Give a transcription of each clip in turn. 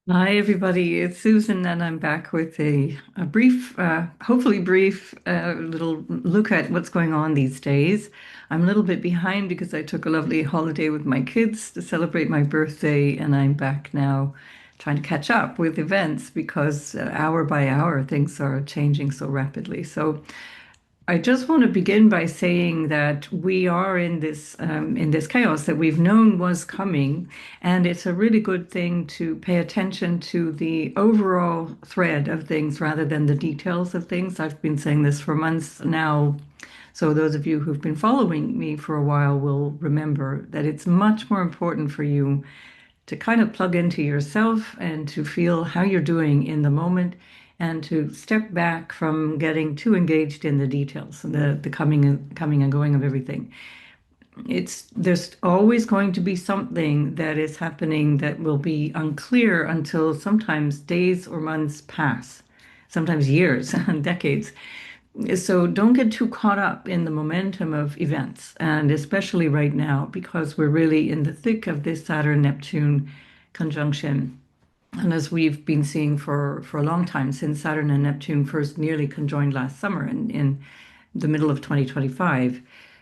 Hi, everybody. It's Susan, and I'm back with a brief, hopefully brief, little look at what's going on these days. I'm a little bit behind because I took a lovely holiday with my kids to celebrate my birthday, and I'm back now trying to catch up with events because hour by hour things are changing so rapidly. So I just want to begin by saying that we are in this chaos that we've known was coming, and it's a really good thing to pay attention to the overall thread of things rather than the details of things. I've been saying this for months now, so those of you who've been following me for a while will remember that it's much more important for you to kind of plug into yourself and to feel how you're doing in the moment and to step back from getting too engaged in the details and the coming and going of everything. There's always going to be something that is happening that will be unclear until sometimes days or months pass, sometimes years and decades. So don't get too caught up in the momentum of events, and especially right now, because we're really in the thick of this Saturn-Neptune conjunction. And as we've been seeing for a long time, since Saturn and Neptune first nearly conjoined last summer in the middle of 2025,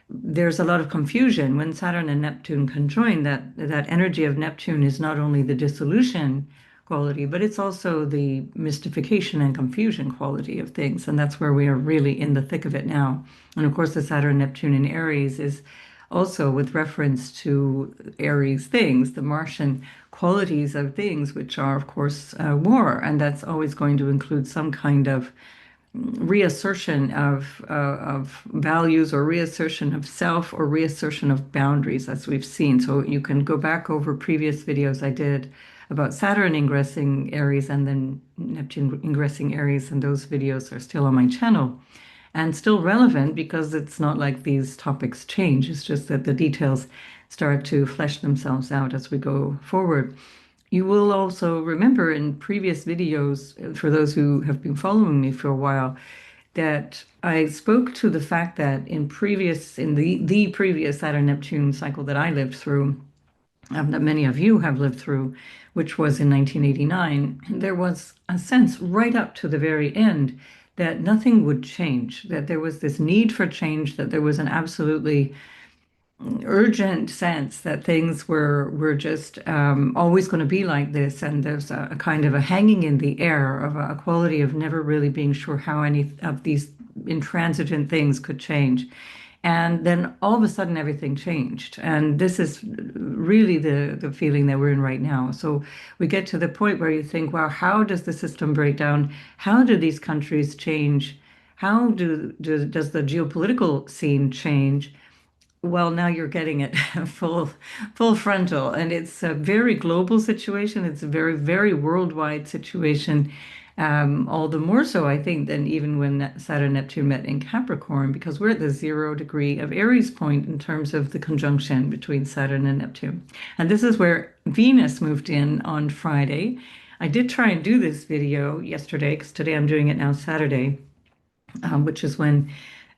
there's a lot of confusion when Saturn and Neptune conjoin. That energy of Neptune is not only the dissolution quality, but it's also the mystification and confusion quality of things. And that's where we are really in the thick of it now. And of course, the Saturn Neptune in Aries is also with reference to Aries things, the Martian qualities of things, which are, of course, war. And that's always going to include some kind of reassertion of values or reassertion of self or reassertion of boundaries, as we've seen. So you can go back over previous videos I did about Saturn ingressing Aries and then Neptune ingressing Aries, and those videos are still on my channel and still relevant because it's not like these topics change. It's just that the details start to flesh themselves out as we go forward. You will also remember in previous videos, for those who have been following me for a while, that I spoke to the fact that in the previous Saturn Neptune cycle that I lived through, that many of you have lived through, which was in 1989, there was a sense right up to the very end that nothing would change, that there was this need for change, that there was an absolutely urgent sense that things were just always going to be like this, and there's a kind of a hanging in the air of a quality of never really being sure how any of these intransigent things could change. And then all of a sudden everything changed. And this is really the feeling that we're in right now. So we get to the point where you think, wow, how does the system break down? How do these countries change? Does the geopolitical scene change? Well, now you're getting it full frontal, and it's a very global situation. It's a very worldwide situation. All the more so, I think, than even when Saturn Neptune met in Capricorn, because we're at the 0 degree of Aries point in terms of the conjunction between Saturn and Neptune. And this is where Venus moved in on Friday. I did try and do this video yesterday, because today I'm doing it now Saturday, which is when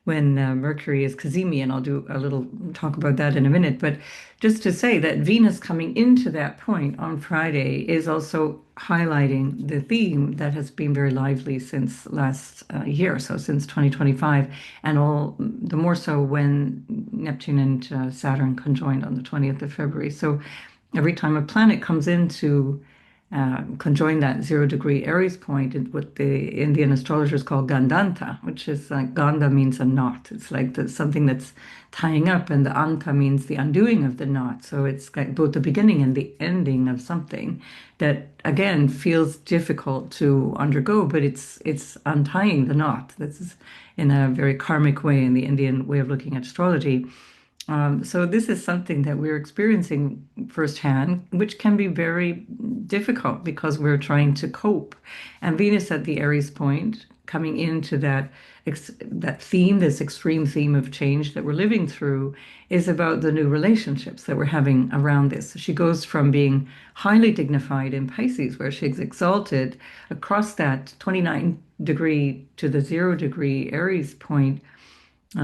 Mercury is Cazimi, and I'll do a little talk about that in a minute. But just to say that Venus coming into that point on Friday is also highlighting the theme that has been very lively since last year, so since 2025, and all the more so when Neptune and Saturn conjoined on the 20th of February. So every time a planet comes into conjoin that 0 degree Aries point, what the Indian astrologers call Gandanta, which is like Ganda means a knot. It's like something that's tying up, and the Anta means the undoing of the knot. So it's like both the beginning and the ending of something that again feels difficult to undergo, but it's untying the knot. This is in a very karmic way in the Indian way of looking at astrology. So this is something that we're experiencing firsthand, which can be very difficult because we're trying to cope. And Venus at the Aries point, coming into that theme, this extreme theme of change that we're living through, is about the new relationships that we're having around this. She goes from being highly dignified in Pisces, where she's exalted across that 29 degree to the 0 degree Aries point,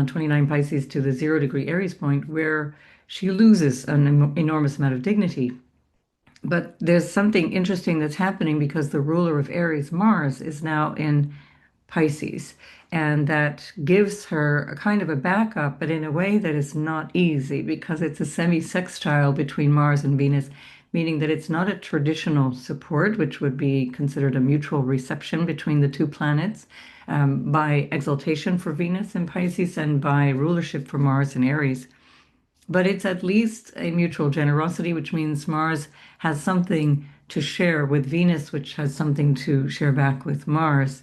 29 Pisces to the 0 degree Aries point, where she loses an enormous amount of dignity. But there's something interesting that's happening because the ruler of Aries, Mars, is now in Pisces. And that gives her a kind of a backup, but in a way that is not easy because it's a semi-sextile between Mars and Venus, meaning that it's not a traditional support, which would be considered a mutual reception between the two planets, by exaltation for Venus in Pisces and by rulership for Mars in Aries. But it's at least a mutual generosity, which means Mars has something to share with Venus, which has something to share back with Mars.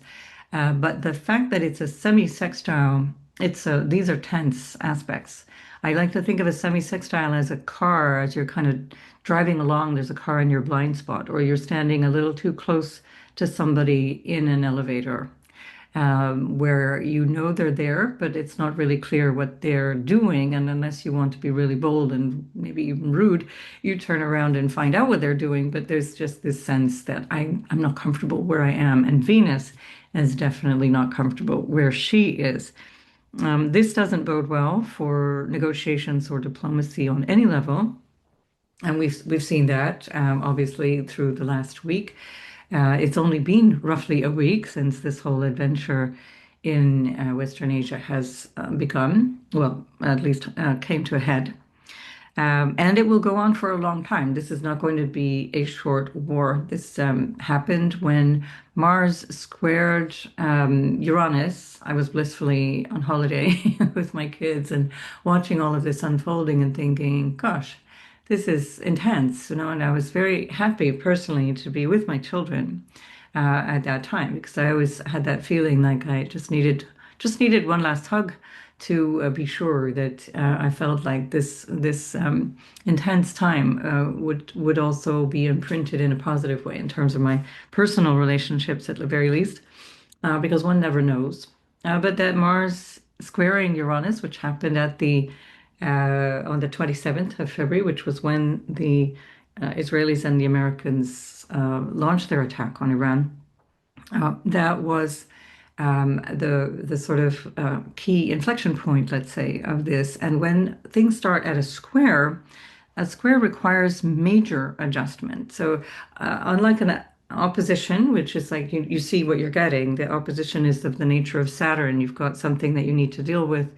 But the fact that it's a semi-sextile, these are tense aspects. I like to think of a semi-sextile as a car, as you're kind of driving along, there's a car in your blind spot, or you're standing a little too close to somebody in an elevator, where you know they're there, but it's not really clear what they're doing. And unless you want to be really bold and maybe even rude, you turn around and find out what they're doing. But there's just this sense that I'm not comfortable where I am. And Venus is definitely not comfortable where she is. This doesn't bode well for negotiations or diplomacy on any level. And we've seen that obviously through the last week. It's only been roughly a week since this whole adventure in Western Asia has begun, well, at least came to a head. And it will go on for a long time. This is not going to be a short war. This happened when Mars squared Uranus. I was blissfully on holiday with my kids and watching all of this unfolding and thinking, gosh, this is intense, and I was very happy personally to be with my children at that time because I always had that feeling like I just needed one last hug to be sure that I felt like this intense time would also be imprinted in a positive way in terms of my personal relationships at the very least, because one never knows. But that Mars squaring Uranus, which happened on the 27th of February, which was when the Israelis and the Americans launched their attack on Iran. That was the sort of key inflection point, let's say, of this. And when things start at a square requires major adjustment. So, unlike an opposition, which is like you see what you're getting, the opposition is of the nature of Saturn. You've got something that you need to deal with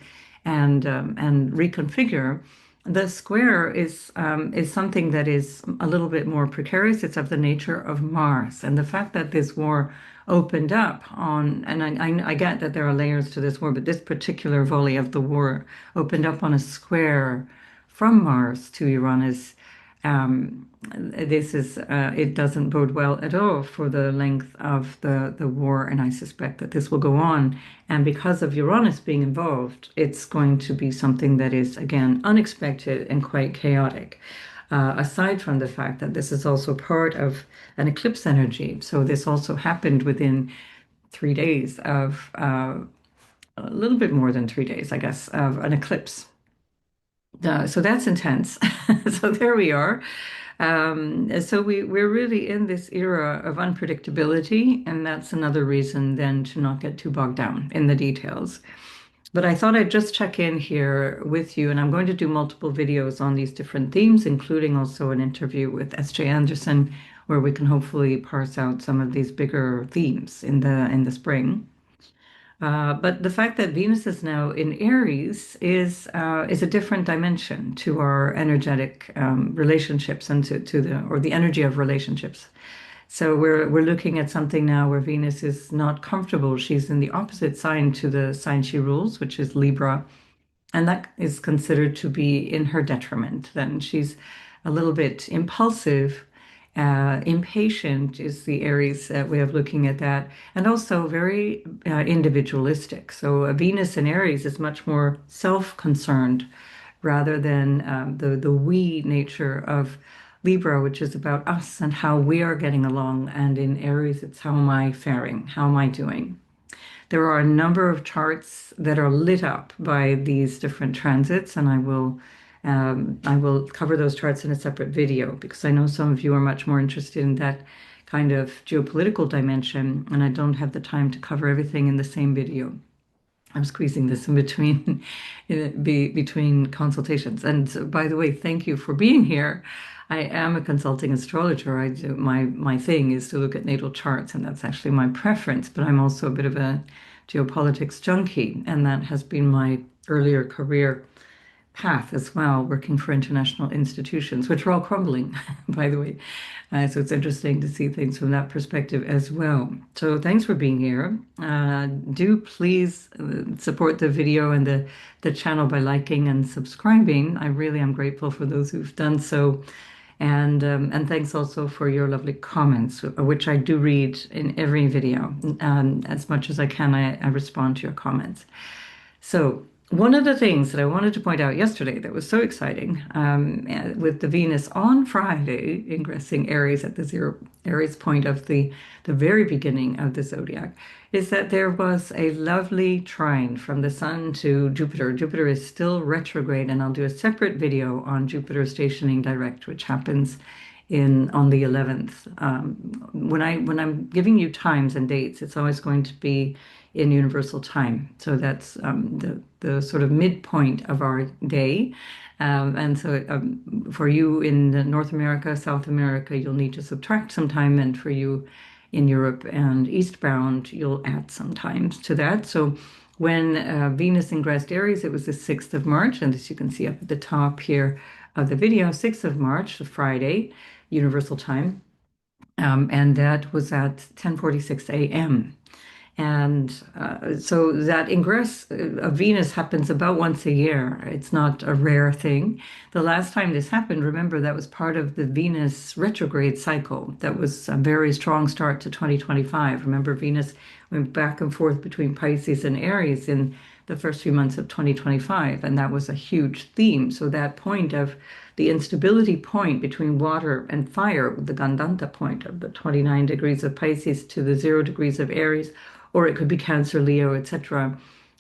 and reconfigure. The square is something that is a little bit more precarious. It's of the nature of Mars, and the fact that this war opened up on, and I get that there are layers to this war, but this particular volley of the war opened up on a square from Mars to Uranus. It doesn't bode well at all for the length of the war, and I suspect that this will go on. And because of Uranus being involved, it's going to be something that is, again, unexpected and quite chaotic. Aside from the fact that this is also part of an eclipse energy. So this also happened within 3 days of, a little bit more than 3 days, I guess, of an eclipse. So that's intense. So there we are. So we're really in this era of unpredictability, and that's another reason then to not get too bogged down in the details. But I thought I'd just check in here with you, and I'm going to do multiple videos on these different themes, including also an interview with S.J. Anderson, where we can hopefully parse out some of these bigger themes in the spring. But the fact that Venus is now in Aries is a different dimension to our energetic relationships and to the energy of relationships. So we're looking at something now where Venus is not comfortable. She's in the opposite sign to the sign she rules, which is Libra, and that is considered to be in her detriment. Then she's a little bit impulsive, impatient is the Aries way of looking at that, and also very individualistic. So Venus in Aries is much more self-concerned rather than the we nature of Libra, which is about us and how we are getting along. And in Aries, it's how am I faring? How am I doing? There are a number of charts that are lit up by these different transits, and I will cover those charts in a separate video because I know some of you are much more interested in that kind of geopolitical dimension, and I don't have the time to cover everything in the same video. I'm squeezing this in between between consultations. And so, by the way, thank you for being here. I am a consulting astrologer. I do my thing is to look at natal charts, and that's actually my preference. But I'm also a bit of a geopolitics junkie, and that has been my earlier career path as well, working for international institutions, which are all crumbling, by the way. So it's interesting to see things from that perspective as well. So thanks for being here. Do please support the video and the channel by liking and subscribing. I really am grateful for those who've done so. And thanks also for your lovely comments, which I do read in every video. As much as I can, I respond to your comments. So, one of the things that I wanted to point out yesterday that was so exciting, with the Venus on Friday ingressing Aries at the zero Aries point of the very beginning of the zodiac, is that there was a lovely trine from the Sun to Jupiter. Jupiter is still retrograde, and I'll do a separate video on Jupiter stationing direct, which happens in on the 11th. When I'm giving you times and dates, it's always going to be in universal time. So that's the sort of midpoint of our day. And so for you in North America, South America, you'll need to subtract some time, and for you in Europe and eastbound, you'll add some times to that. So when Venus ingressed Aries, it was the 6th of March, and as you can see up at the top here of the video, 6th of March, Friday, universal time. And that was at 10:46 a.m. And so that ingress of Venus happens about once a year. It's not a rare thing. The last time this happened, remember, that was part of the Venus retrograde cycle. That was a very strong start to 2025. Remember, Venus went back and forth between Pisces and Aries in the first few months of 2025, and that was a huge theme. So that point of the instability point between water and fire, the Gandanta point of the 29 degrees of Pisces to the 0 degrees of Aries, or it could be Cancer, Leo, etc.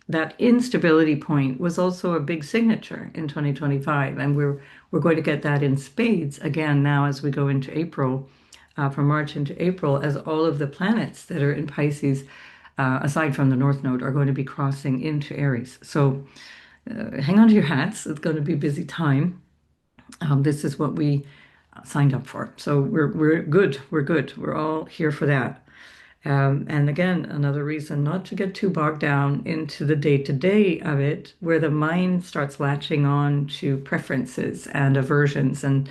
That instability point was also a big signature in 2025, and we're going to get that in spades again now as we go into April, from March into April, as all of the planets that are in Pisces, aside from the North Node, are going to be crossing into Aries. So hang on to your hats. It's going to be a busy time. This is what we signed up for. So we're good. We're good. We're all here for that. And again, another reason not to get too bogged down into the day-to-day of it, where the mind starts latching on to preferences and aversions, and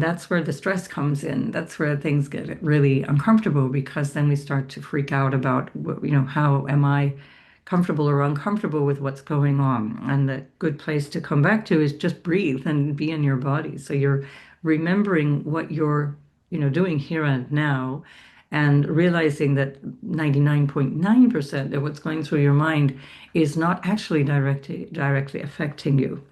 that's where the stress comes in. That's where things get really uncomfortable, because then we start to freak out about, how am I comfortable or uncomfortable with what's going on? And the good place to come back to is just breathe and be in your body. So you're remembering what you're, doing here and now, and realizing that 99.9% of what's going through your mind is not actually directly affecting you.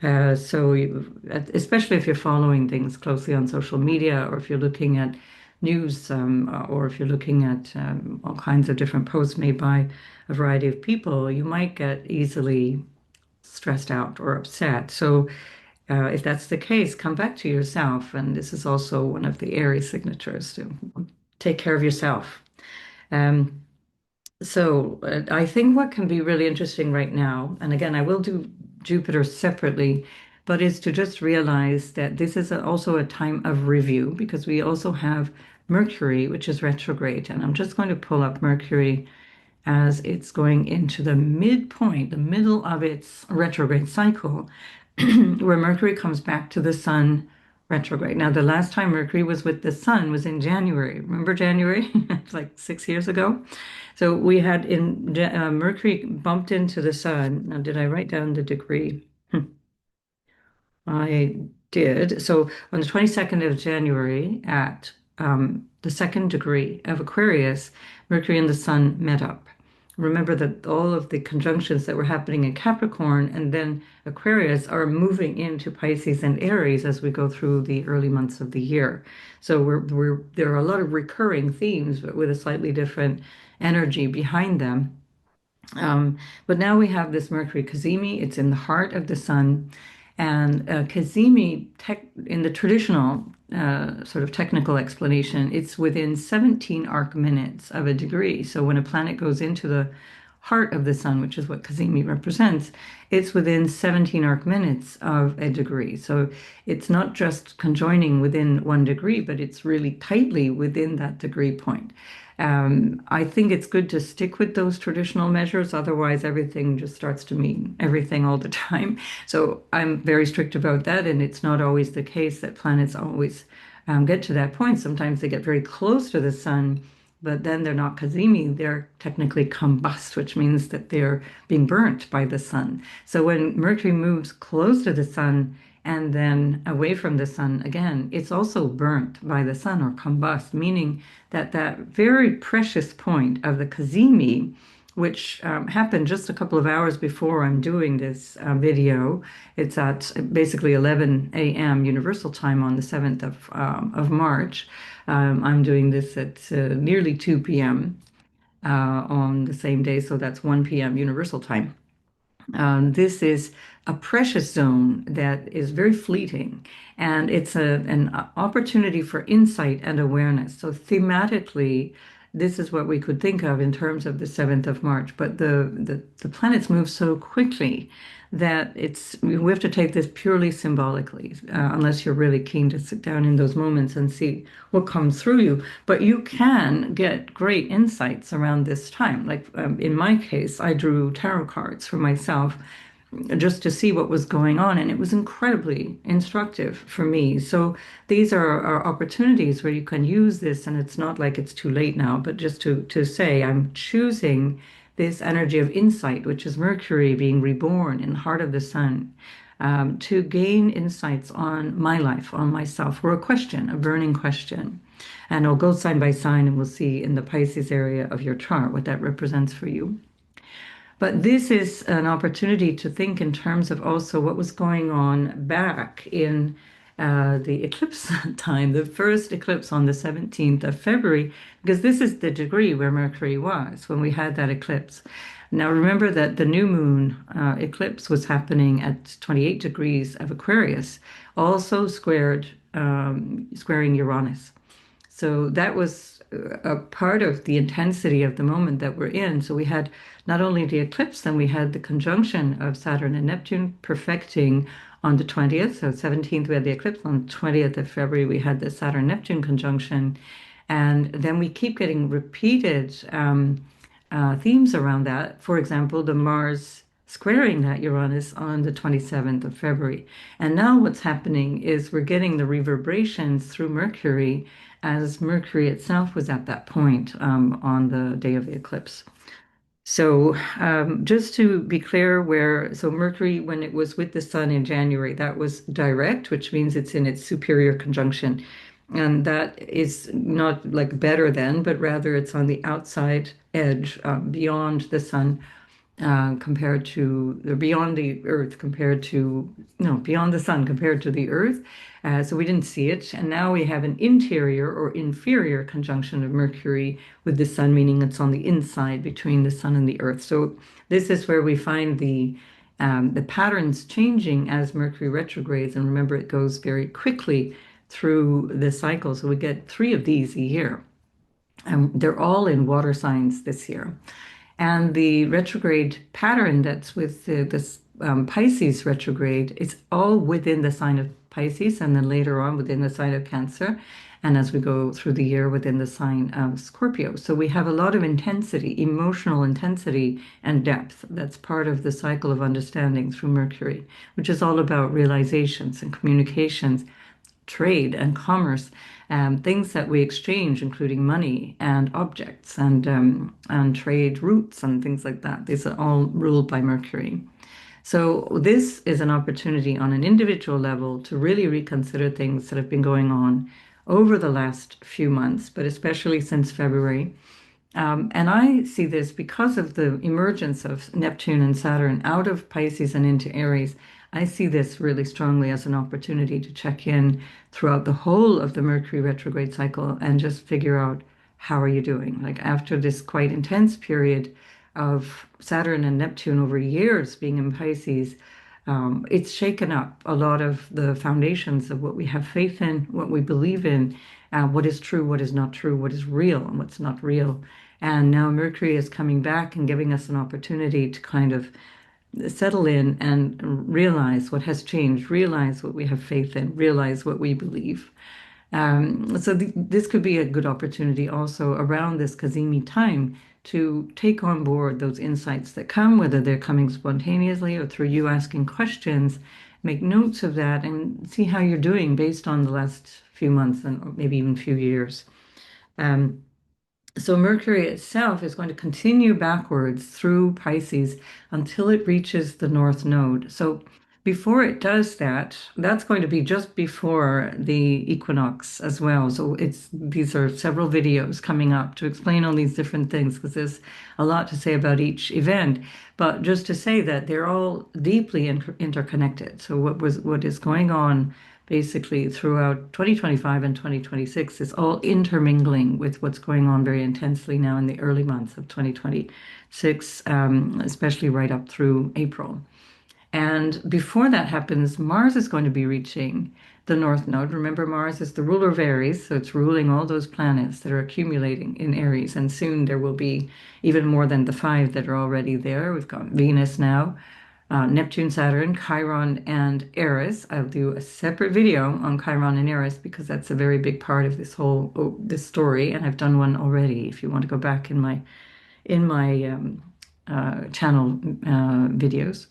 Especially if you're following things closely on social media, or if you're looking at news, or if you're looking at all kinds of different posts made by a variety of people, you might get easily stressed out or upset. So if that's the case, come back to yourself. And this is also one of the Aries signatures, to take care of yourself. Um, so I think what can be really interesting right now, and again, I will do Jupiter separately, but is to just realize that this is also a time of review, because we also have Mercury, which is retrograde. And I'm just going to pull up Mercury as it's going into the midpoint, the middle of its retrograde cycle, where Mercury comes back to the Sun retrograde. Now, the last time Mercury was with the Sun was in January. Remember January? It's like 6 years ago. So we had Mercury bumped into the Sun. Now, did I write down the degree? I did. So on the 22nd of January, at the second degree of Aquarius, Mercury and the Sun met up. Remember that all of the conjunctions that were happening in Capricorn and then Aquarius are moving into Pisces and Aries as we go through the early months of the year. So there are a lot of recurring themes, but with a slightly different energy behind them. But now we have this Mercury Cazimi. It's in the heart of the Sun. And Cazimi, in the traditional sort of technical explanation, it's within 17 arc minutes of a degree. So when a planet goes into the part of the sun, which is what Cazimi represents, it's within 17 arc minutes of a degree. So it's not just conjoining within 1 degree, but it's really tightly within that degree point. I think it's good to stick with those traditional measures. Otherwise, everything just starts to mean everything all the time. So I'm very strict about that. And it's not always the case that planets always get to that point. Sometimes they get very close to the sun, but then they're not Cazimi. They're technically combust, which means that they're being burnt by the sun. So when Mercury moves close to the sun, and then away from the sun again, it's also burnt by the sun or combust, meaning that that very precious point of the Cazimi, which happened just a couple of hours before I'm doing this video. It's at basically 11 a.m. Universal Time on the 7th of March. I'm doing this at nearly 2 p.m. On the same day, so that's 1 p.m. Universal Time. This is a precious zone that is very fleeting, and it's an opportunity for insight and awareness. So thematically, this is what we could think of in terms of the 7th of March. But the planets move so quickly that we have to take this purely symbolically, unless you're really keen to sit down in those moments and see what comes through you. But you can get great insights around this time. Like in my case, I drew tarot cards for myself just to see what was going on, and it was incredibly instructive for me. So these are opportunities where you can use this, and it's not like it's too late now, but just to say, I'm choosing this energy of insight, which is Mercury being reborn in the heart of the sun, to gain insights on my life, on myself, or a question, a burning question. And I'll go sign by sign, and we'll see in the Pisces area of your chart what that represents for you. But this is an opportunity to think in terms of also what was going on back in the eclipse time, the first eclipse on the 17th of February, because this is the degree where Mercury was when we had that eclipse. Now, remember that the new moon eclipse was happening at 28 degrees of Aquarius, also squaring Uranus. So that was a part of the intensity of the moment that we're in. So we had not only the eclipse, then we had the conjunction of Saturn and Neptune perfecting on the 20th. So 17th, we had the eclipse. On the 20th of February, we had the Saturn-Neptune conjunction. And then we keep getting repeated themes around that. For example, the Mars squaring that Uranus on the 27th of February. And now what's happening is we're getting the reverberations through Mercury as Mercury itself was at that point on the day of the eclipse. So just to be clear, so Mercury, when it was with the Sun in January, that was direct, which means it's in its superior conjunction. And that is not like better than, but rather it's on the outside edge, beyond the Sun, compared to, or beyond the Earth compared to, no, beyond the Sun compared to the Earth. So we didn't see it. And now we have an interior or inferior conjunction of Mercury with the Sun, meaning it's on the inside between the Sun and the Earth. So this is where we find the patterns changing as Mercury retrogrades. And remember, it goes very quickly through the cycle. So we get 3 of these a year. They're all in water signs this year. And the retrograde pattern that's with this Pisces retrograde, it's all within the sign of Pisces, and then later on within the sign of Cancer, and as we go through the year within the sign of Scorpio. So we have a lot of intensity, emotional intensity and depth. That's part of the cycle of understanding through Mercury, which is all about realizations and communications, trade and commerce, things that we exchange, including money and objects and trade routes and things like that. These are all ruled by Mercury. So this is an opportunity on an individual level to really reconsider things that have been going on over the last few months, but especially since February. And I see this because of the emergence of Neptune and Saturn out of Pisces and into Aries. I see this really strongly as an opportunity to check in throughout the whole of the Mercury retrograde cycle and just figure out, how are you doing? Like after this quite intense period of Saturn and Neptune over years being in Pisces, it's shaken up a lot of the foundations of what we have faith in, what we believe in, what is true, what is not true, what is real, and what's not real. And now Mercury is coming back and giving us an opportunity to kind of settle in and realize what has changed, realize what we have faith in, realize what we believe. So this could be a good opportunity also around this Cazimi time to take on board those insights that come, whether they're coming spontaneously or through you asking questions. Make notes of that and see how you're doing based on the last few months and maybe even few years. Um, so Mercury itself is going to continue backwards through Pisces until it reaches the North Node. So before it does that, that's going to be just before the equinox as well. So these are several videos coming up to explain all these different things because there's a lot to say about each event. But just to say that they're all deeply interconnected. So what is going on basically throughout 2025 and 2026 is all intermingling with what's going on very intensely now in the early months of 2026, especially right up through April. And before that happens, Mars is going to be reaching the North Node. Remember, Mars is the ruler of Aries, so it's ruling all those planets that are accumulating in Aries. And soon there will be even more than the five that are already there. We've got Venus now, Neptune, Saturn, Chiron, and Aries. I'll do a separate video on Chiron and Aries because that's a very big part of this story, and I've done one already. If you want to go back in my channel videos,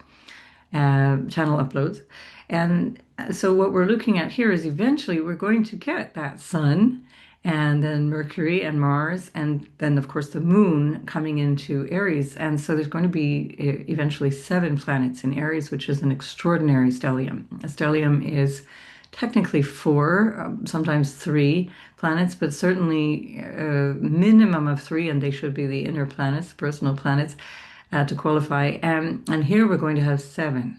channel uploads. And so what we're looking at here is eventually we're going to get that Sun and then Mercury and Mars, and then of course the Moon coming into Aries. And so there's going to be eventually 7 planets in Aries, which is an extraordinary stellium. A stellium is technically 4, sometimes 3 planets, but certainly a minimum of 3, and they should be the inner planets, personal planets, to qualify. And here we're going to have 7.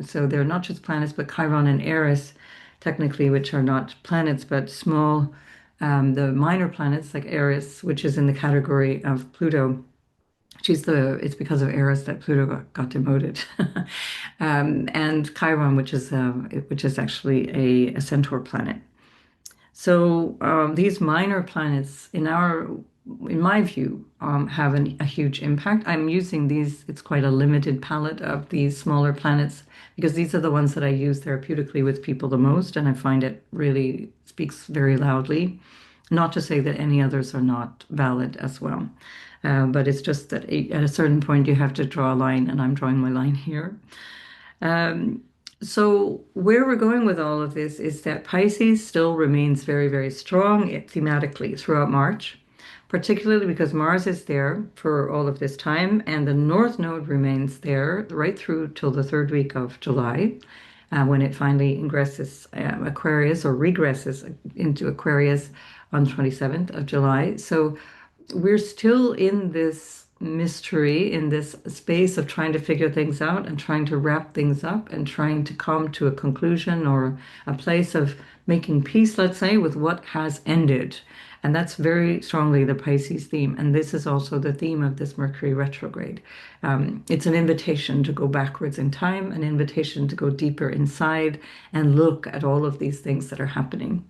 So they're not just planets, but Chiron and Eris, technically, which are not planets, but small, the minor planets like Eris, which is in the category of Pluto. It's because of Eris that Pluto got demoted. And Chiron, which is actually a centaur planet. So these minor planets, in my view, have a huge impact. I'm using these, it's quite a limited palette of these smaller planets because these are the ones that I use therapeutically with people the most, and I find it really speaks very loudly. Not to say that any others are not valid as well, but it's just that at a certain point you have to draw a line, and I'm drawing my line here. So where we're going with all of this is that Pisces still remains very, very strong thematically throughout March, particularly because Mars is there for all of this time, and the North Node remains there right through till the 3rd week of July, when it finally ingresses Aquarius or regresses into Aquarius on the 27th of July. So we're still in this mystery, in this space of trying to figure things out and trying to wrap things up and trying to come to a conclusion or a place of making peace, let's say, with what has ended. And that's very strongly the Pisces theme. And this is also the theme of this Mercury retrograde. It's an invitation to go backwards in time, an invitation to go deeper inside and look at all of these things that are happening.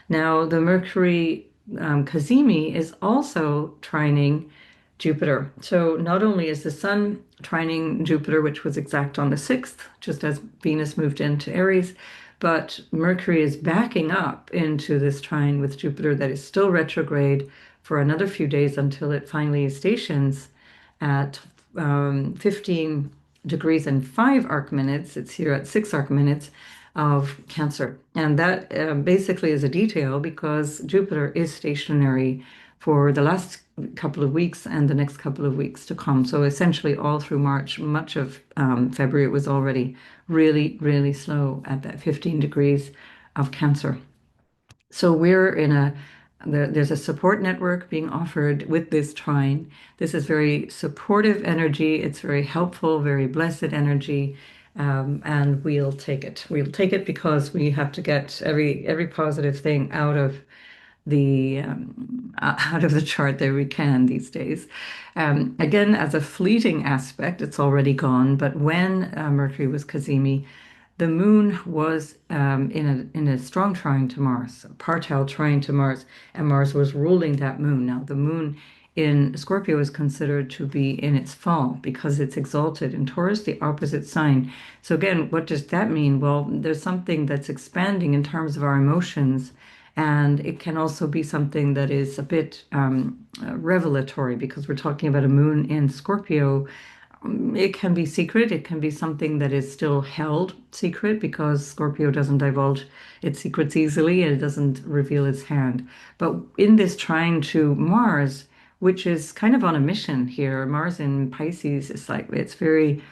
Now, the Mercury Cazimi is also trining Jupiter. So not only is the Sun trining Jupiter, which was exact on the 6th, just as Venus moved into Aries, but Mercury is backing up into this trine with Jupiter that is still retrograde for another few days until it finally stations at 15 degrees and 5 arc minutes. It's here at 6 arc minutes of Cancer. And that basically is a detail because Jupiter is stationary for the last couple of weeks and the next couple of weeks to come. So essentially all through March, much of February, it was already really, really slow at that 15 degrees of Cancer. So there's a support network being offered with this trine. This is very supportive energy. It's very helpful, very blessed energy. And we'll take it. We'll take it because we have to get every positive thing out of the chart that we can these days. Again, as a fleeting aspect, it's already gone. But when Mercury was Cazimi, the moon was in a strong trine to Mars, a partile trine to Mars, and Mars was ruling that moon. Now, the moon in Scorpio is considered to be in its fall because it's exalted in Taurus, the opposite sign. So again, what does that mean? Well, there's something that's expanding in terms of our emotions, and it can also be something that is a bit revelatory because we're talking about a moon in Scorpio. It can be secret. It can be something that is still held secret because Scorpio doesn't divulge its secrets easily and it doesn't reveal its hand. But in this trine to Mars, which is kind of on a mission here, Mars in Pisces is like it's very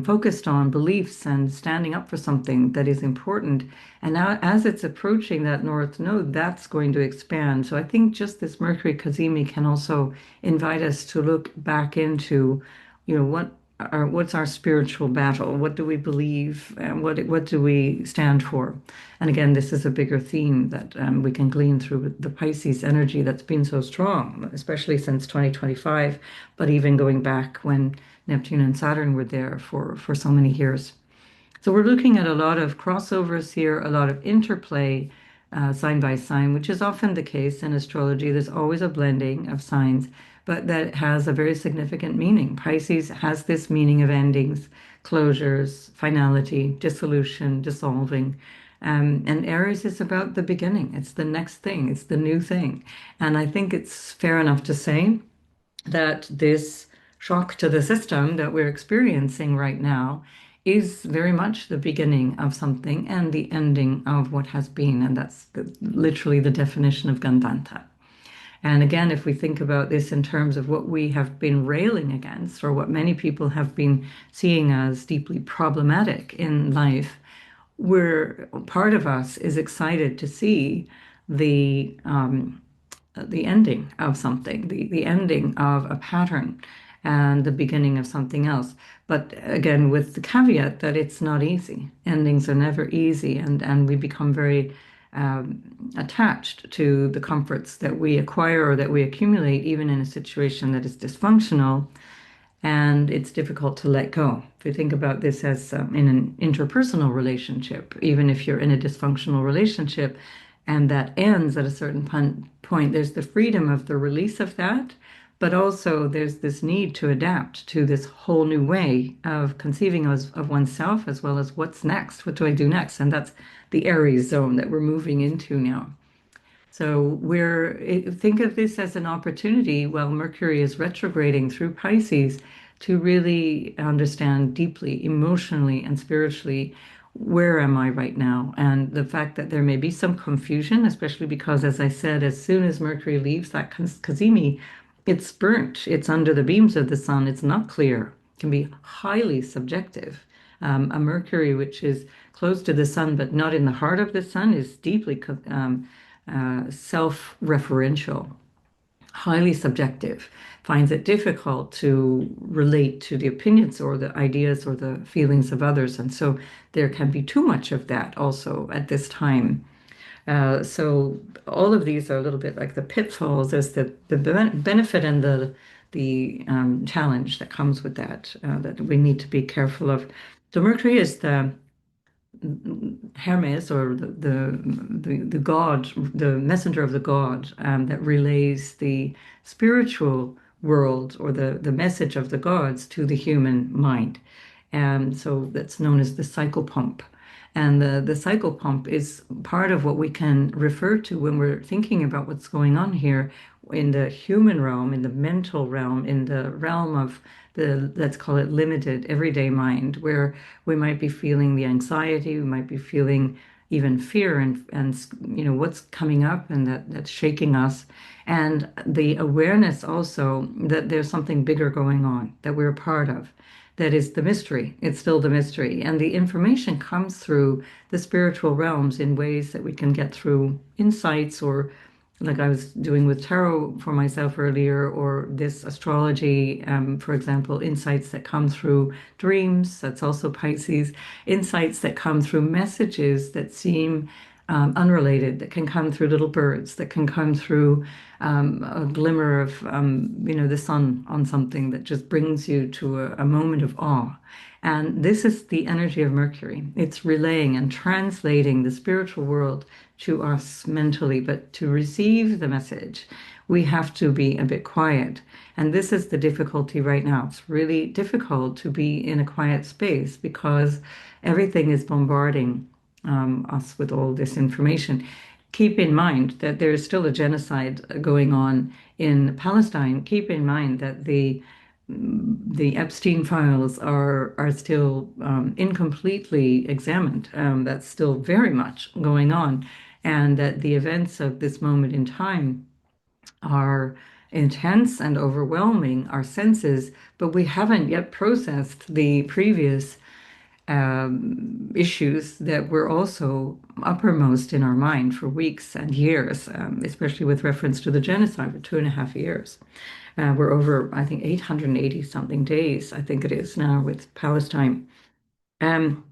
focused on beliefs and standing up for something that is important. And now, as it's approaching that North Node, that's going to expand. So I think just this Mercury Cazimi can also invite us to look back into, what's our spiritual battle? What do we believe? And what do we stand for? And again, this is a bigger theme that we can glean through the Pisces energy that's been so strong, especially since 2025, but even going back when Neptune and Saturn were there for so many years. So we're looking at a lot of crossovers here, a lot of interplay sign by sign, which is often the case in astrology. There's always a blending of signs, but that has a very significant meaning. Pisces has this meaning of endings, closures, finality, dissolution, dissolving. And Aries is about the beginning. It's the next thing. It's the new thing. And I think it's fair enough to say that this shock to the system that we're experiencing right now is very much the beginning of something and the ending of what has been. And that's literally the definition of Gandanta. And again, if we think about this in terms of what we have been railing against, or what many people have been seeing as deeply problematic in life, we're part of us is excited to see the ending of something, the ending of a pattern and the beginning of something else. But again, with the caveat that it's not easy. Endings are never easy, and we become very attached to the comforts that we acquire or that we accumulate, even in a situation that is dysfunctional, and it's difficult to let go. If you think about this as in an interpersonal relationship, even if you're in a dysfunctional relationship and that ends at a certain point, there's the freedom of the release of that, but also there's this need to adapt to this whole new way of conceiving of oneself as well as what's next. What do I do next? And that's the Aries zone that we're moving into now. So think of this as an opportunity while Mercury is retrograding through Pisces to really understand deeply, emotionally and spiritually, where am I right now? And the fact that there may be some confusion, especially because, as I said, as soon as Mercury leaves that Cazimi, it's burnt. It's under the beams of the sun. It's not clear. It can be highly subjective. A Mercury which is close to the sun but not in the heart of the sun is deeply self-referential, highly subjective, finds it difficult to relate to the opinions or the ideas or the feelings of others. And so there can be too much of that also at this time. So all of these are a little bit like the pitfalls. There's the benefit and the challenge that comes with that we need to be careful of. So Mercury is the Hermes, or the god, the messenger of the god, that relays the spiritual world or the message of the gods to the human mind. And so that's known as the cycle pump. And the cycle pump is part of what we can refer to when we're thinking about what's going on here in the human realm, in the mental realm, in the realm of let's call it limited everyday mind, where we might be feeling the anxiety, we might be feeling even fear and what's coming up and that's shaking us. And the awareness also that there's something bigger going on that we're a part of. That is the mystery. It's still the mystery. And the information comes through the spiritual realms in ways that we can get through insights, or like I was doing with tarot for myself earlier, or this astrology, for example, insights that come through dreams. That's also Pisces. Insights that come through messages that seem unrelated, that can come through little birds, that can come through a glimmer of, the sun on something that just brings you to a moment of awe. And this is the energy of Mercury. It's relaying and translating the spiritual world to us mentally, but to receive the message, we have to be a bit quiet. And this is the difficulty right now. It's really difficult to be in a quiet space because everything is bombarding us with all this information. Keep in mind that there is still a genocide going on in Palestine. Keep in mind that the Epstein files are still incompletely examined. That's still very much going on, and that the events of this moment in time are intense and overwhelming our senses, but we haven't yet processed the previous issues that were also uppermost in our mind for weeks and years, especially with reference to the genocide for 2.5 years. We're over, I think, 880 something days, I think it is now, with Palestine. Um,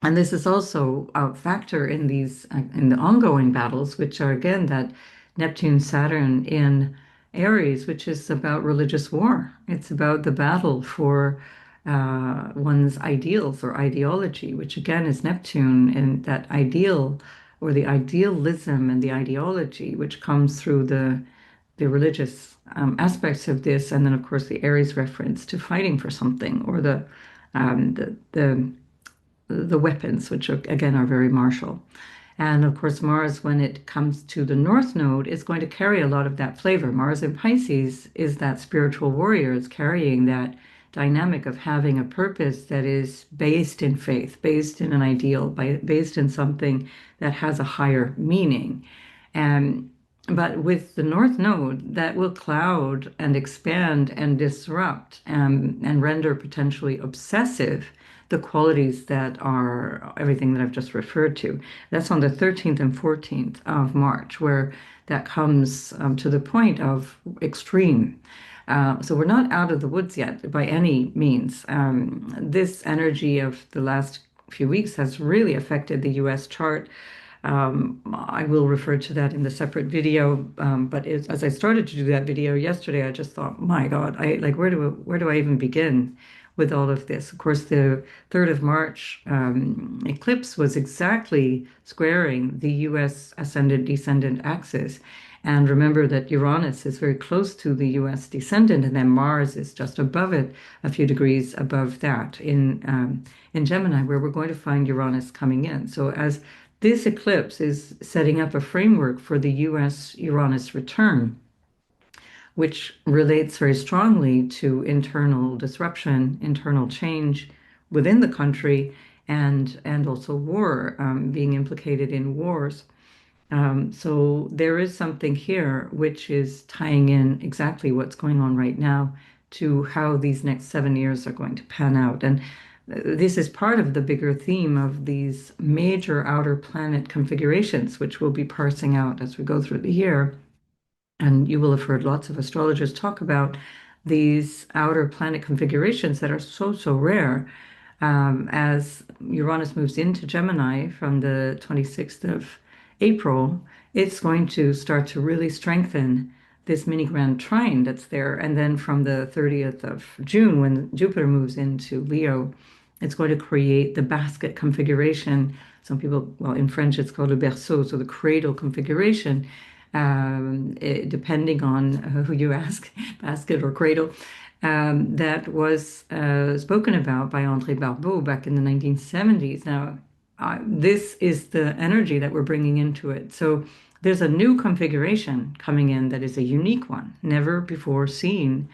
and this is also a factor in in the ongoing battles, which are again that Neptune Saturn in Aries, which is about religious war. It's about the battle for one's ideals or ideology, which again is Neptune, and that ideal or the idealism and the ideology, which comes through the religious aspects of this, and then of course the Aries reference to fighting for something, or um, the the the weapons, which are, again are very martial. And of course, Mars, when it comes to the North Node, is going to carry a lot of that flavor. Mars in Pisces is that spiritual warrior. It's carrying that dynamic of having a purpose that is based in faith, based in an ideal, based in something that has a higher meaning. And but with the North Node, that will cloud and expand and disrupt and render potentially obsessive the qualities that are everything that I've just referred to. That's on the 13th and 14th of March, where that comes to the point of extreme. So we're not out of the woods yet by any means. This energy of the last few weeks has really affected the US chart. I will refer to that in the separate video. But as I started to do that video yesterday, I just thought, my God, where do I even begin with all of this? Of course, the 3rd of March eclipse was exactly squaring the US ascendant descendant axis. And remember that Uranus is very close to the US descendant, and then Mars is just above it, a few degrees above that in Gemini, where we're going to find Uranus coming in. So as this eclipse is setting up a framework for the US Uranus return, which relates very strongly to internal disruption, internal change within the country, and also war, being implicated in wars. So there is something here which is tying in exactly what's going on right now to how these next 7 years are going to pan out. And this is part of the bigger theme of these major outer planet configurations, which we'll be parsing out as we go through the year. And you will have heard lots of astrologers talk about these outer planet configurations that are so, so rare. As Uranus moves into Gemini from the 26th of April, it's going to start to really strengthen this mini grand trine that's there. And then from the 30th of June, when Jupiter moves into Leo, it's going to create the basket configuration. Some people, well, in French, it's called le berceau, so the cradle configuration, depending on who you ask, basket or cradle. That was spoken about by André Barbeau back in the 1970s. Now, this is the energy that we're bringing into it. So there's a new configuration coming in that is a unique one, never before seen.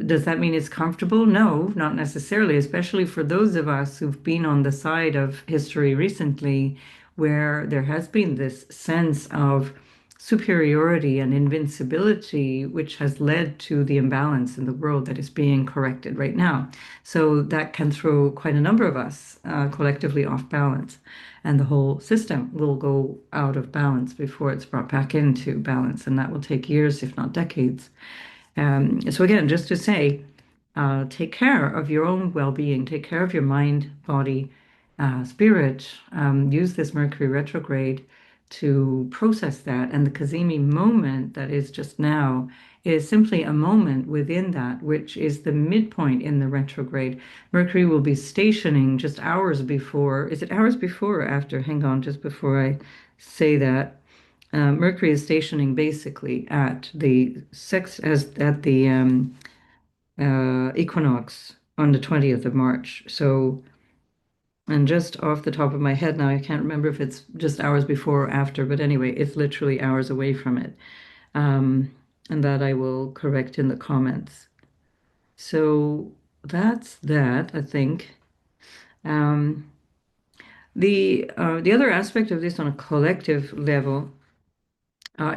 Does that mean it's comfortable? No, not necessarily, especially for those of us who've been on the side of history recently, where there has been this sense of superiority and invincibility, which has led to the imbalance in the world that is being corrected right now. So that can throw quite a number of us collectively off balance, and the whole system will go out of balance before it's brought back into balance, and that will take years, if not decades. So again, just to say, take care of your own well-being, take care of your mind, body, spirit use this Mercury retrograde to process that. And the Cazimi moment that is just now is simply a moment within that, which is the midpoint in the retrograde. Mercury will be stationing just hours before. Is it hours before or after? Hang on, just before I say that. Mercury is stationing basically at the sex as at the equinox on the 20th of March. So, and just off the top of my head now, I can't remember if it's just hours before or after, but anyway, it's literally hours away from it. Um, and that I will correct in the comments. So that's that, I think. Um, the other aspect of this on a collective level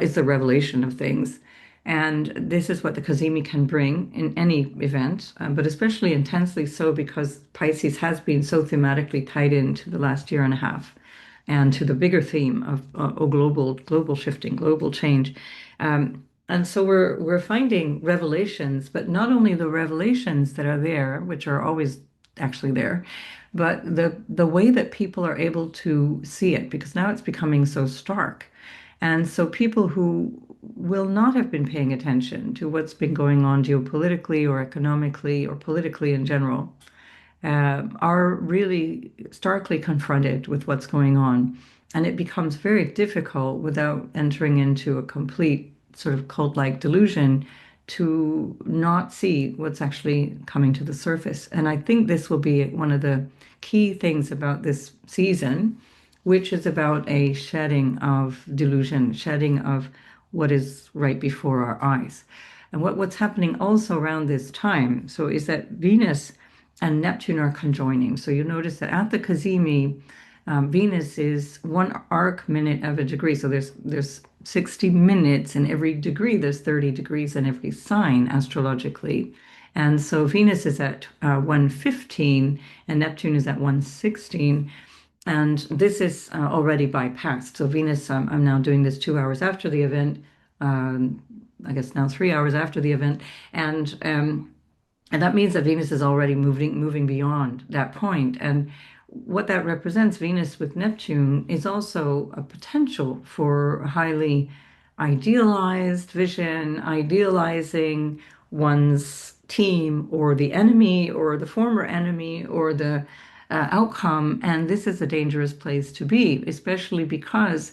is the revelation of things. And this is what the Cazimi can bring in any event, but especially intensely so because Pisces has been so thematically tied into the last year and a half and to the bigger theme of global shifting, global change. And so we're finding revelations, but not only the revelations that are there, which are always actually there, but the way that people are able to see it, because now it's becoming so stark. And so people who will not have been paying attention to what's been going on geopolitically or economically or politically in general are really starkly confronted with what's going on. And it becomes very difficult without entering into a complete sort of cult-like delusion to not see what's actually coming to the surface. And I think this will be one of the key things about this season, which is about a shedding of delusion, shedding of what is right before our eyes. And what's happening also around this time, so is that Venus and Neptune are conjoining. So you notice that at the Cazimi, Venus is one arc minute of a degree. So there's 60 minutes in every degree. There's 30 degrees in every sign astrologically. And so Venus is at 115 and Neptune is at 116. And this is already bypassed. So Venus, I'm now doing this 2 hours after the event. I guess now 3 hours after the event. And that means that Venus is already moving beyond that point. And what that represents, Venus with Neptune, is also a potential for highly idealized vision, idealizing one's team or the enemy or the former enemy or the outcome. And this is a dangerous place to be, especially because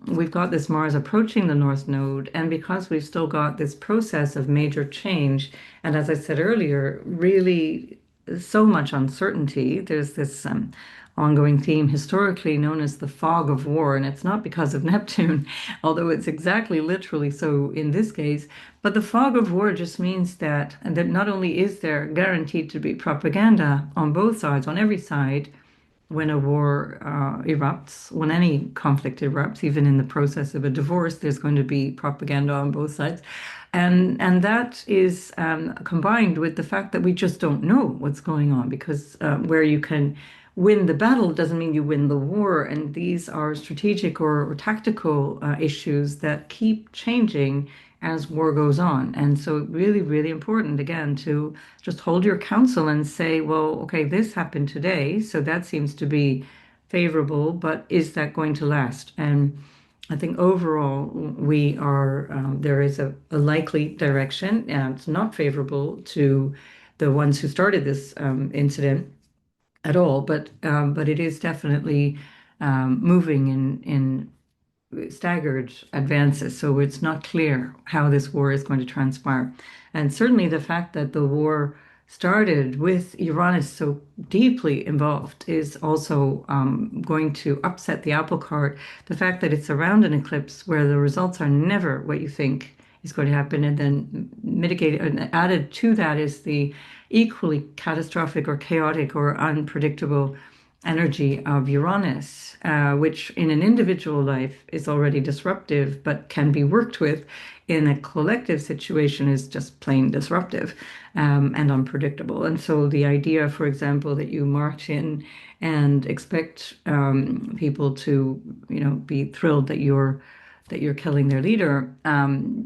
we've got this Mars approaching the North Node, and because we've still got this process of major change, and as I said earlier, really so much uncertainty. There's this ongoing theme historically known as the fog of war, and it's not because of Neptune, although it's exactly literally so in this case. But the fog of war just means that not only is there guaranteed to be propaganda on both sides, on every side, when a war erupts, when any conflict erupts, even in the process of a divorce, there's going to be propaganda on both sides. And that is combined with the fact that we just don't know what's going on because where you can win the battle doesn't mean you win the war. And these are strategic or tactical issues that keep changing as war goes on. And so really, really important, again, to just hold your counsel and say, well, okay, this happened today, so that seems to be favorable, but is that going to last? And I think overall, there is a likely direction, and it's not favorable to the ones who started this incident at all, but it is definitely moving in staggered advances, so it's not clear how this war is going to transpire. And certainly the fact that the war started with Uranus so deeply involved is also going to upset the apple cart. The fact that it's around an eclipse where the results are never what you think is going to happen, and then mitigated and added to that is the equally catastrophic or chaotic or unpredictable energy of Uranus, which in an individual life is already disruptive, but can be worked with. In a collective situation is just plain disruptive and unpredictable. And so the idea, for example, that you march in and expect people to, be thrilled that you're killing their leader,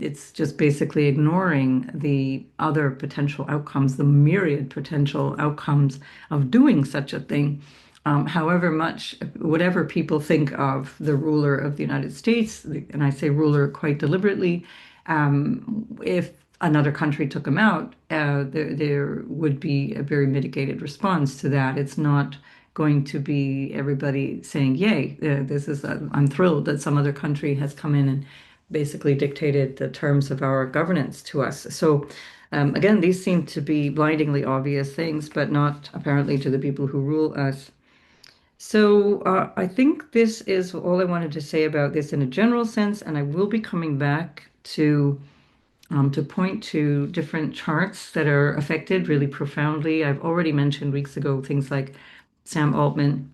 it's just basically ignoring the other potential outcomes, the myriad potential outcomes of doing such a thing. However much, whatever people think of the ruler of the United States, and I say ruler quite deliberately, if another country took him out, there would be a very mitigated response to that. It's not going to be everybody saying, "Yay, I'm thrilled that some other country has come in and basically dictated the terms of our governance to us." So, again, these seem to be blindingly obvious things, but not apparently to the people who rule us. So I think this is all I wanted to say about this in a general sense, and I will be coming back to point to different charts that are affected really profoundly. I've already mentioned weeks ago things like Sam Altman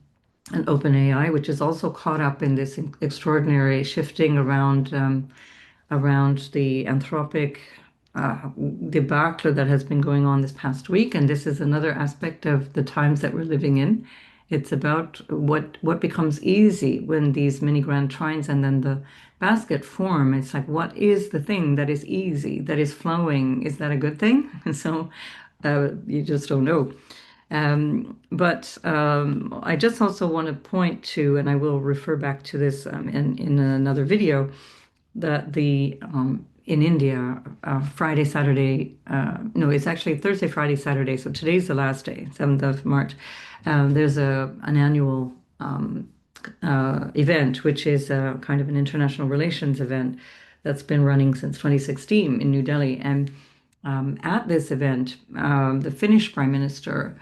and OpenAI, which is also caught up in this extraordinary shifting around the anthropic debacle that has been going on this past week. And this is another aspect of the times that we're living in. It's about what becomes easy when these mini grand trines and then the basket form. It's like, what is the thing that is easy, that is flowing? Is that a good thing? And so you just don't know. But I just also want to point to, and I will refer back to this in another video, that the in India, Friday, Saturday, no, it's actually Thursday, Friday, Saturday. So today's the last day, 7th of March. There's an annual event, which is a kind of an international relations event that's been running since 2016 in New Delhi. And at this event, the Finnish Prime Minister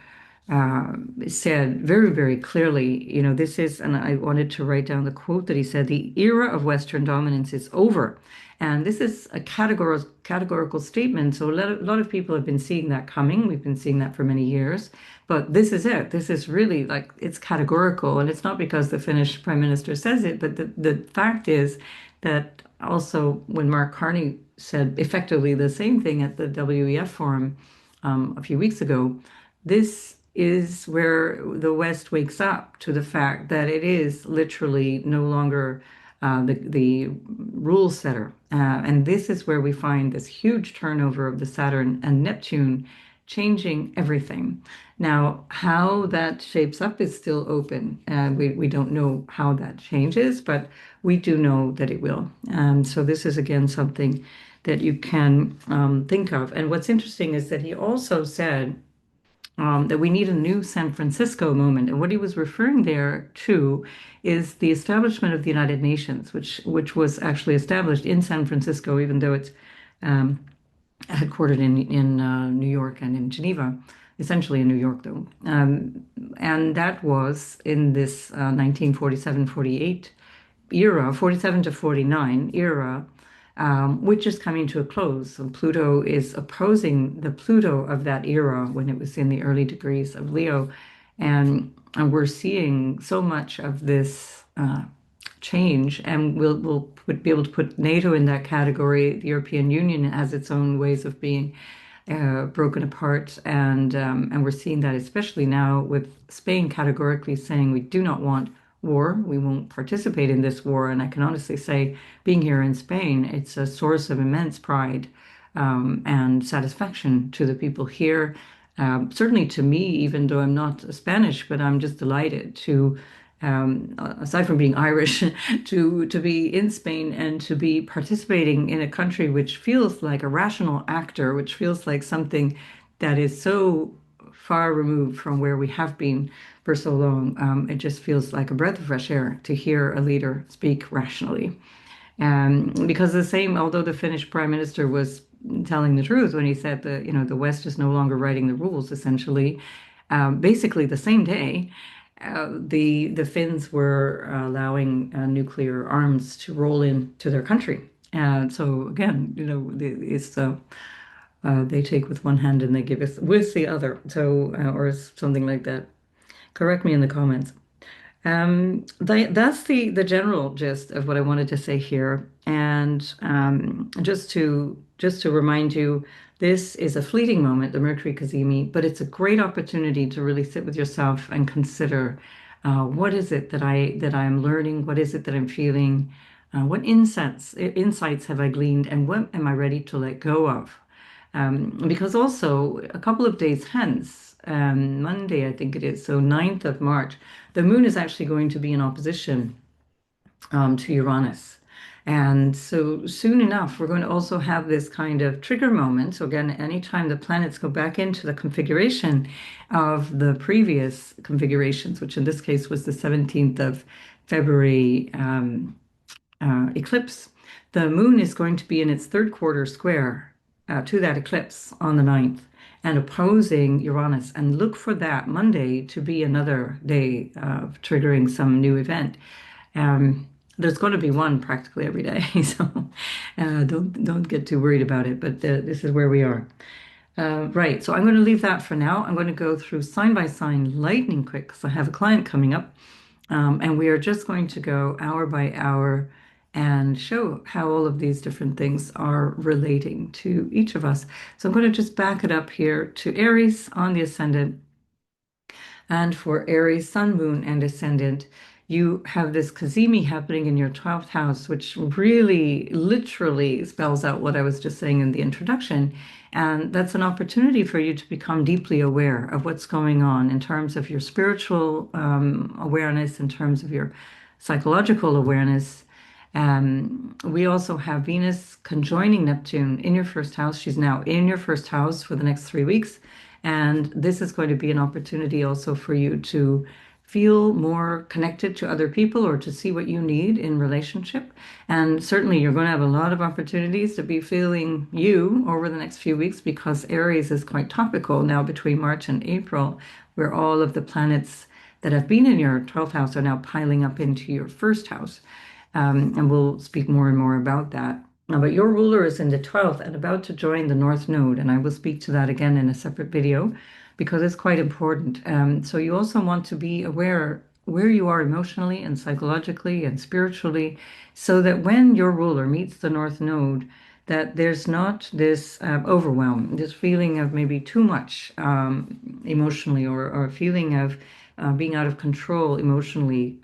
said very, very clearly, this is, and I wanted to write down the quote that he said, the era of Western dominance is over. And this is a categorical statement. So a lot of people have been seeing that coming. We've been seeing that for many years. But this is it. This is really like, it's categorical. And it's not because the Finnish Prime Minister says it, but the fact is that also when Mark Carney said effectively the same thing at the WEF forum a few weeks ago, this is where the West wakes up to the fact that it is literally no longer the rule setter. And this is where we find this huge turnover of the Saturn and Neptune changing everything. Now, how that shapes up is still open. We don't know how that changes, but we do know that it will. So this is, again, something that you can think of. And what's interesting is that he also said that we need a new San Francisco moment. And what he was referring there to is the establishment of the United Nations, which was actually established in San Francisco, even though it's headquartered in New York and in Geneva, essentially in New York, though. And that was in this 1947-48 era, 47 to 49 era, which is coming to a close. So Pluto is opposing the Pluto of that era when it was in the early degrees of Leo. And we're seeing so much of this change, and we'll be able to put NATO in that category. The European Union has its own ways of being broken apart, and we're seeing that especially now with Spain categorically saying we do not want war. We won't participate in this war. And I can honestly say, being here in Spain, it's a source of immense pride and satisfaction to the people here. Certainly to me, even though I'm not Spanish, but I'm just delighted to, aside from being Irish, to be in Spain and to be participating in a country which feels like a rational actor, which feels like something that is so far removed from where we have been for so long. It just feels like a breath of fresh air to hear a leader speak rationally. Because although the Finnish Prime Minister was telling the truth when he said that, the West is no longer writing the rules, essentially, basically the same day, the Finns were allowing nuclear arms to roll into their country. So again, it's they take with one hand and they give us with the other. So, or something like that. Correct me in the comments. That's the general gist of what I wanted to say here. And just to remind you, this is a fleeting moment, the Mercury Cazimi, but it's a great opportunity to really sit with yourself and consider what is it that I'm learning, what is it that I'm feeling, what insights have I gleaned, and what am I ready to let go of? Because also a couple of days hence, Monday, I think it is, so 9th of March, the moon is actually going to be in opposition to Uranus. And so soon enough, we're going to also have this kind of trigger moment. So again, anytime the planets go back into the configuration of the previous configurations, which in this case was the 17th of February eclipse, the moon is going to be in its third quarter square to that eclipse on the 9th and opposing Uranus. And look for that Monday to be another day of triggering some new event. There's going to be one practically every day, so don't get too worried about it. But this is where we are. Right, so I'm going to leave that for now. I'm going to go through sign by sign lightning quick because I have a client coming up, and we are just going to go hour by hour and show how all of these different things are relating to each of us. So I'm going to just back it up here to Aries on the ascendant. And for Aries, Sun, Moon, and Ascendant, you have this Cazimi happening in your 12th house, which really literally spells out what I was just saying in the introduction. And that's an opportunity for you to become deeply aware of what's going on in terms of your spiritual awareness, in terms of your psychological awareness. We also have Venus conjoining Neptune in your first house. She's now in your first house for the next 3 weeks. And this is going to be an opportunity also for you to feel more connected to other people or to see what you need in relationship. And certainly you're going to have a lot of opportunities to be feeling you over the next few weeks because Aries is quite topical now between March and April, where all of the planets that have been in your 12th house are now piling up into your first house. And we'll speak more and more about that. But your ruler is in the 12th and about to join the North Node, and I will speak to that again in a separate video because it's quite important. So you also want to be aware where you are emotionally and psychologically and spiritually, so that when your ruler meets the North Node, that there's not this overwhelm, this feeling of maybe too much emotionally, or a feeling of being out of control emotionally,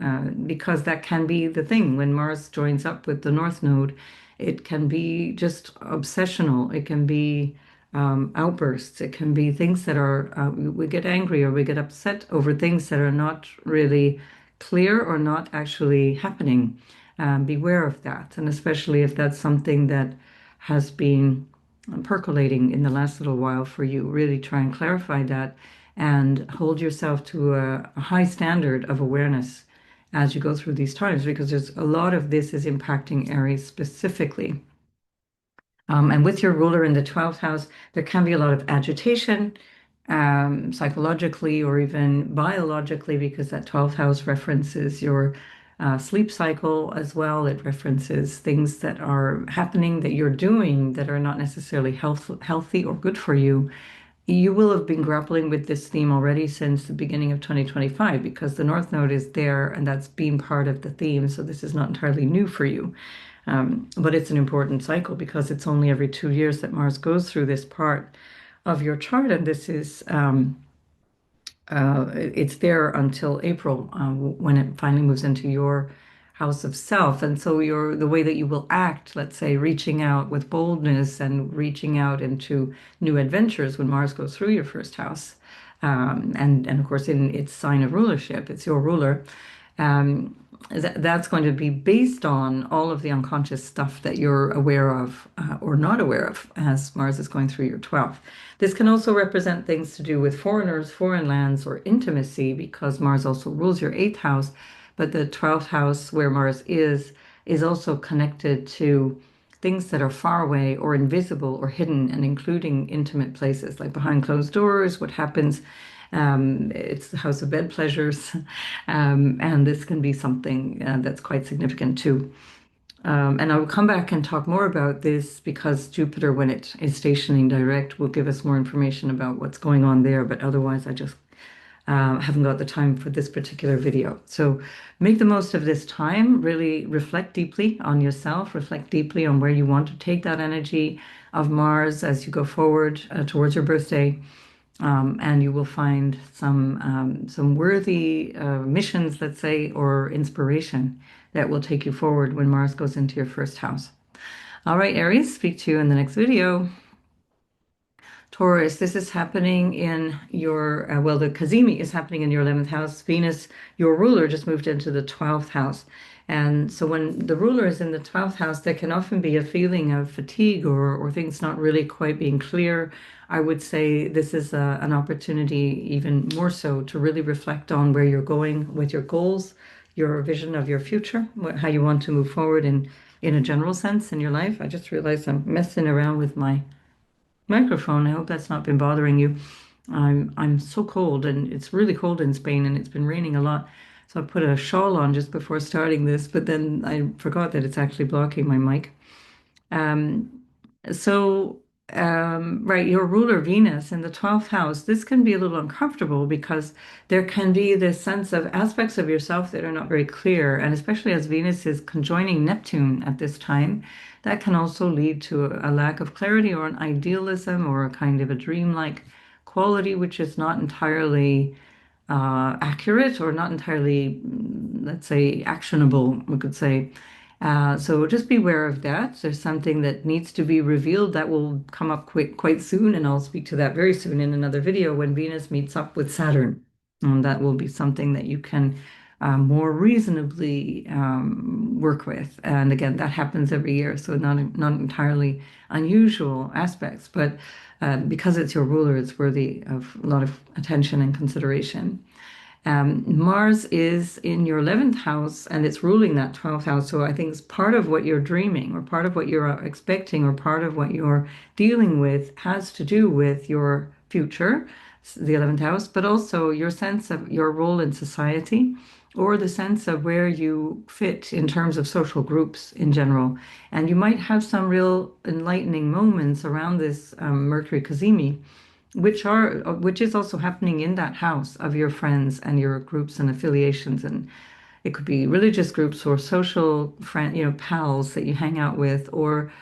because that can be the thing when Mars joins up with the North Node. It can be just obsessional. It can be outbursts. It can be things that are, we get angry or we get upset over things that are not really clear or not actually happening. Beware of that. And especially if that's something that has been percolating in the last little while for you, really try and clarify that and hold yourself to a high standard of awareness as you go through these times, because there's a lot of this is impacting Aries specifically. And with your ruler in the 12th house, there can be a lot of agitation, psychologically or even biologically, because that 12th house references your sleep cycle as well. It references things that are happening that you're doing that are not necessarily healthy or good for you. You will have been grappling with this theme already since the beginning of 2025 because the North Node is there and that's been part of the theme. So this is not entirely new for you. But it's an important cycle because it's only every 2 years that Mars goes through this part of your chart. And this is, it's there until April when it finally moves into your house of self. And so the way that you will act, let's say, reaching out with boldness and reaching out into new adventures when Mars goes through your first house. And of course, in its sign of rulership, it's your ruler. Um, that's going to be based on all of the unconscious stuff that you're aware of or not aware of as Mars is going through your 12th. This can also represent things to do with foreigners, foreign lands, or intimacy because Mars also rules your 8th house. But the 12th house where Mars is also connected to things that are far away or invisible or hidden, and including intimate places like behind closed doors, what happens. It's the house of bed pleasures, and this can be something that's quite significant too. And I will come back and talk more about this because Jupiter, when it is stationing direct, will give us more information about what's going on there. But otherwise, I just haven't got the time for this particular video. So make the most of this time, really reflect deeply on yourself, reflect deeply on where you want to take that energy of Mars as you go forward towards your birthday. And you will find some worthy missions, let's say, or inspiration that will take you forward when Mars goes into your first house. All right, Aries, speak to you in the next video. Taurus, this is happening in your, well, the Cazimi is happening in your 11th house. Venus, your ruler, just moved into the 12th house. And so when the ruler is in the 12th house, there can often be a feeling of fatigue or things not really quite being clear. I would say this is an opportunity, even more so, to really reflect on where you're going with your goals, your vision of your future, how you want to move forward in a general sense in your life. I just realized I'm messing around with my microphone. I hope that's not been bothering you. I'm so cold and it's really cold in Spain and it's been raining a lot. So I put a shawl on just before starting this, but then I forgot that it's actually blocking my mic. Um, right, your ruler Venus in the 12th house, this can be a little uncomfortable because there can be this sense of aspects of yourself that are not very clear. And especially as Venus is conjoining Neptune at this time, that can also lead to a lack of clarity or an idealism or a kind of a dreamlike quality, which is not entirely accurate or not entirely, let's say, actionable, we could say. So just beware of that. There's something that needs to be revealed that will come up quite soon, and I'll speak to that very soon in another video when Venus meets up with Saturn. And that will be something that you can more reasonably work with. And again, that happens every year, so not entirely unusual aspects, but because it's your ruler, it's worthy of a lot of attention and consideration. Mars is in your 11th house and it's ruling that 12th house. So I think it's part of what you're dreaming or part of what you're expecting or part of what you're dealing with has to do with your future, the 11th house, but also your sense of your role in society or the sense of where you fit in terms of social groups in general. And you might have some real enlightening moments around this Mercury Cazimi which is also happening in that house of your friends and your groups and affiliations. And it could be religious groups or social friend, pals that you hang out with, or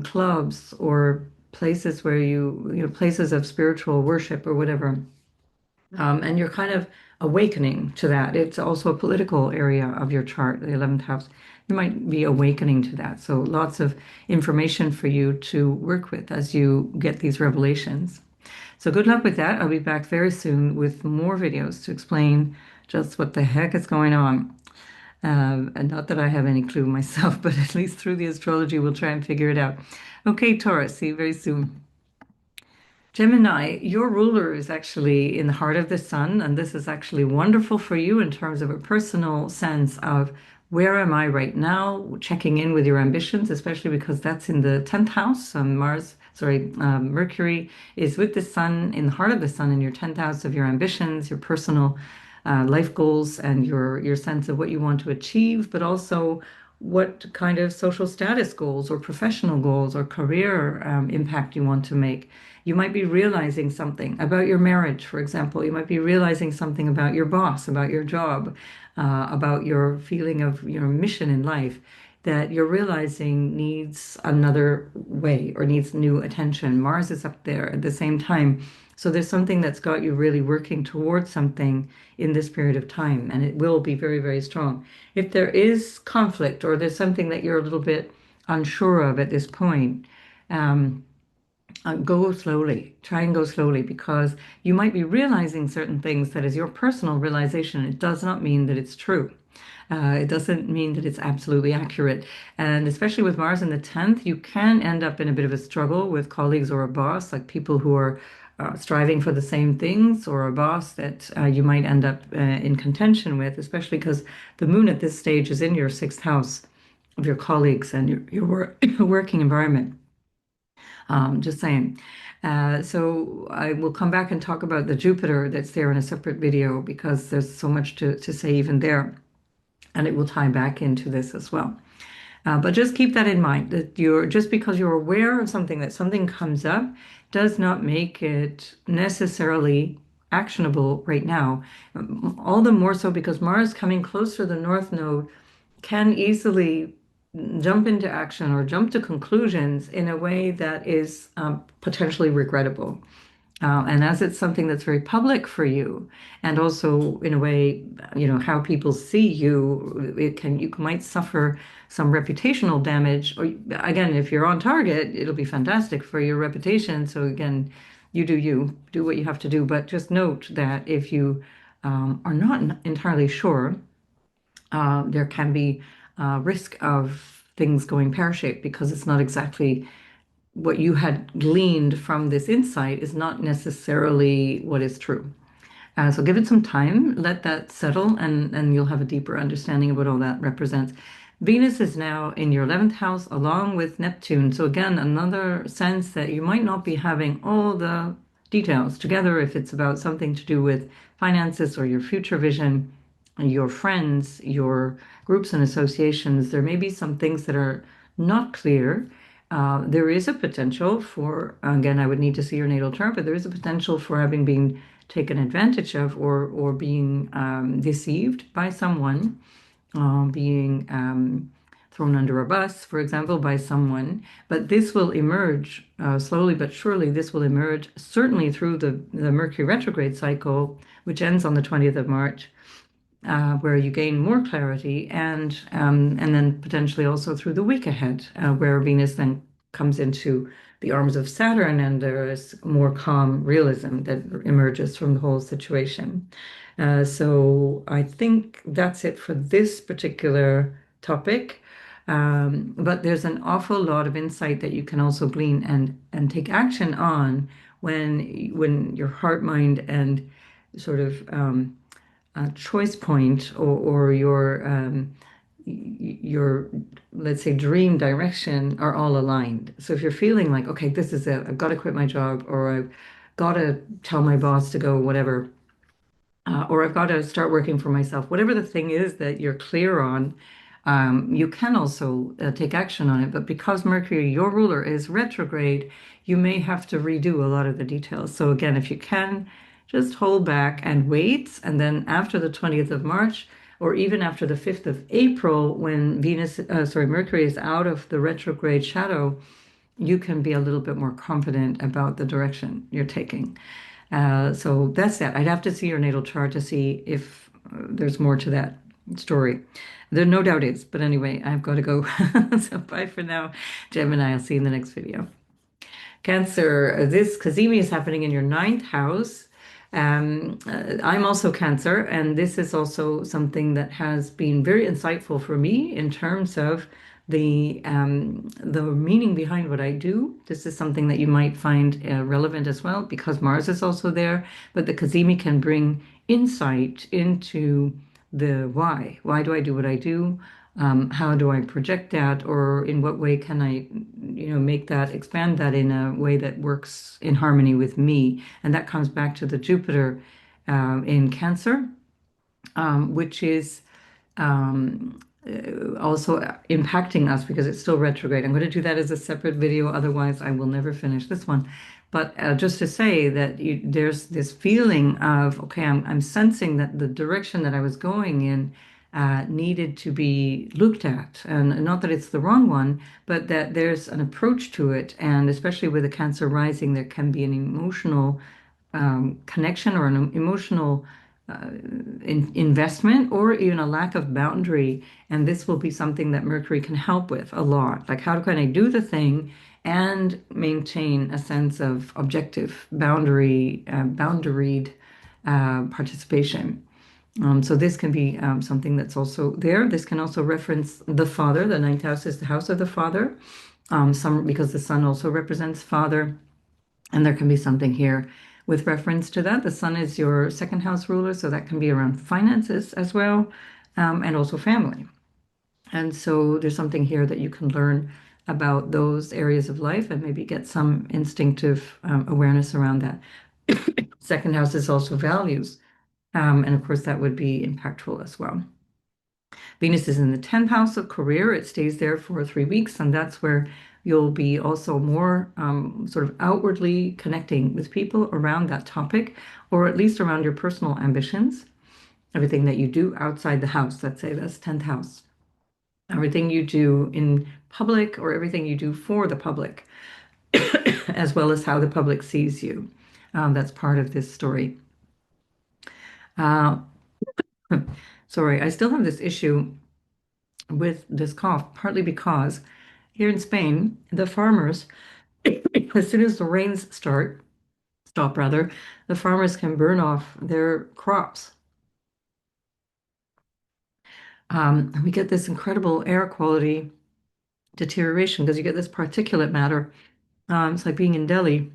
clubs or places where places of spiritual worship or whatever. And you're kind of awakening to that. It's also a political area of your chart, the 11th house. You might be awakening to that. So lots of information for you to work with as you get these revelations. So good luck with that. I'll be back very soon with more videos to explain just what the heck is going on. And not that I have any clue myself, but at least through the astrology, we'll try and figure it out. Okay, Taurus, see you very soon. Gemini, your ruler is actually in the heart of the sun, and this is actually wonderful for you in terms of a personal sense of where am I right now, checking in with your ambitions, especially because that's in the 10th house. Mercury is with the sun in the heart of the sun in your 10th house of your ambitions, your personal life goals, and your sense of what you want to achieve, but also what kind of social status goals or professional goals or career impact you want to make. You might be realizing something about your marriage, for example. You might be realizing something about your boss, about your job, about your feeling of your mission in life that you're realizing needs another way or needs new attention. Mars is up there at the same time. So there's something that's got you really working towards something in this period of time, and it will be very, very strong. If there is conflict or there's something that you're a little bit unsure of at this point, um, go slowly. Try and go slowly because you might be realizing certain things that is your personal realization. It does not mean that it's true. It doesn't mean that it's absolutely accurate. And especially with Mars in the 10th, you can end up in a bit of a struggle with colleagues or a boss, like people who are striving for the same things, or a boss that you might end up in contention with, especially because the moon at this stage is in your 6th house of your colleagues and your working environment. Just saying. So I will come back and talk about the Jupiter that's there in a separate video because there's so much to say even there, and it will tie back into this as well. But just keep that in mind that just because you're aware of something, that something comes up, does not make it necessarily actionable right now. All the more so because Mars coming closer to the North Node can easily jump into action or jump to conclusions in a way that is potentially regrettable. And as it's something that's very public for you, and also in a way, how people see you, you might suffer some reputational damage. Or again, if you're on target, it'll be fantastic for your reputation. So again, you do you, do what you have to do. But just note that if you are not entirely sure, there can be risk of things going pear-shaped because it's not exactly what you had gleaned from this insight is not necessarily what is true. So give it some time, let that settle, and you'll have a deeper understanding of what all that represents. Venus is now in your 11th house along with Neptune. So again, another sense that you might not be having all the details together if it's about something to do with finances or your future vision, your friends, your groups and associations. There may be some things that are not clear. There is a potential for, again, I would need to see your natal chart, but there is a potential for having been taken advantage of or being deceived by someone, being thrown under a bus, for example, by someone. But this will emerge slowly but surely. This will emerge certainly through the Mercury retrograde cycle, which ends on the 20th of March, where you gain more clarity, and then potentially also through the week ahead, where Venus then comes into the arms of Saturn, and there is more calm realism that emerges from the whole situation. So I think that's it for this particular topic. But there's an awful lot of insight that you can also glean and take action on when your heart, mind, and sort of choice point or your let's say dream direction are all aligned. So if you're feeling like, okay, this is it, I've got to quit my job, or I've got to tell my boss to go, whatever, or I've got to start working for myself, whatever the thing is that you're clear on, you can also take action on it. But because Mercury, your ruler, is retrograde, you may have to redo a lot of the details. So again, if you can, just hold back and wait. And then after the 20th of March, or even after the 5th of April, when Mercury is out of the retrograde shadow, you can be a little bit more confident about the direction you're taking. So that's that. I'd have to see your natal chart to see if there's more to that story. There no doubt is, but anyway, I've got to go. So bye for now, Gemini. I'll see you in the next video. Cancer, this Cazimi is happening in your ninth house. I'm also Cancer, and this is also something that has been very insightful for me in terms of the meaning behind what I do. This is something that you might find relevant as well because Mars is also there, but the Cazimi can bring insight into the why. Why do I do what I do? How do I project that, or in what way can I, make that, expand that in a way that works in harmony with me? And that comes back to the Jupiter in Cancer, which is also impacting us because it's still retrograde. I'm going to do that as a separate video, otherwise I will never finish this one. But just to say that there's this feeling of, okay, I'm sensing that the direction that I was going in needed to be looked at. And not that it's the wrong one, but that there's an approach to it. And especially with a Cancer rising, there can be an emotional connection or an emotional investment or even a lack of boundary. And this will be something that Mercury can help with a lot. Like, how can I do the thing and maintain a sense of objective boundaried participation? So this can be something that's also there. This can also reference the father. The ninth house is the house of the father. Because the sun also represents father. And there can be something here with reference to that. The sun is your second house ruler, so that can be around finances as well, and also family. And so there's something here that you can learn about those areas of life and maybe get some instinctive awareness around that. Second house is also values. And of course, that would be impactful as well. Venus is in the 10th house of career. It stays there for 3 weeks, and that's where you'll be also more sort of outwardly connecting with people around that topic, or at least around your personal ambitions. Everything that you do outside the house, let's say that's 10th house. Everything you do in public or everything you do for the public, as well as how the public sees you. That's part of this story. Uh, Sorry, I still have this issue with this cough, partly because here in Spain, the farmers, as soon as the rains start, stop rather, the farmers can burn off their crops. And we get this incredible air quality deterioration because you get this particulate matter. It's like being in Delhi,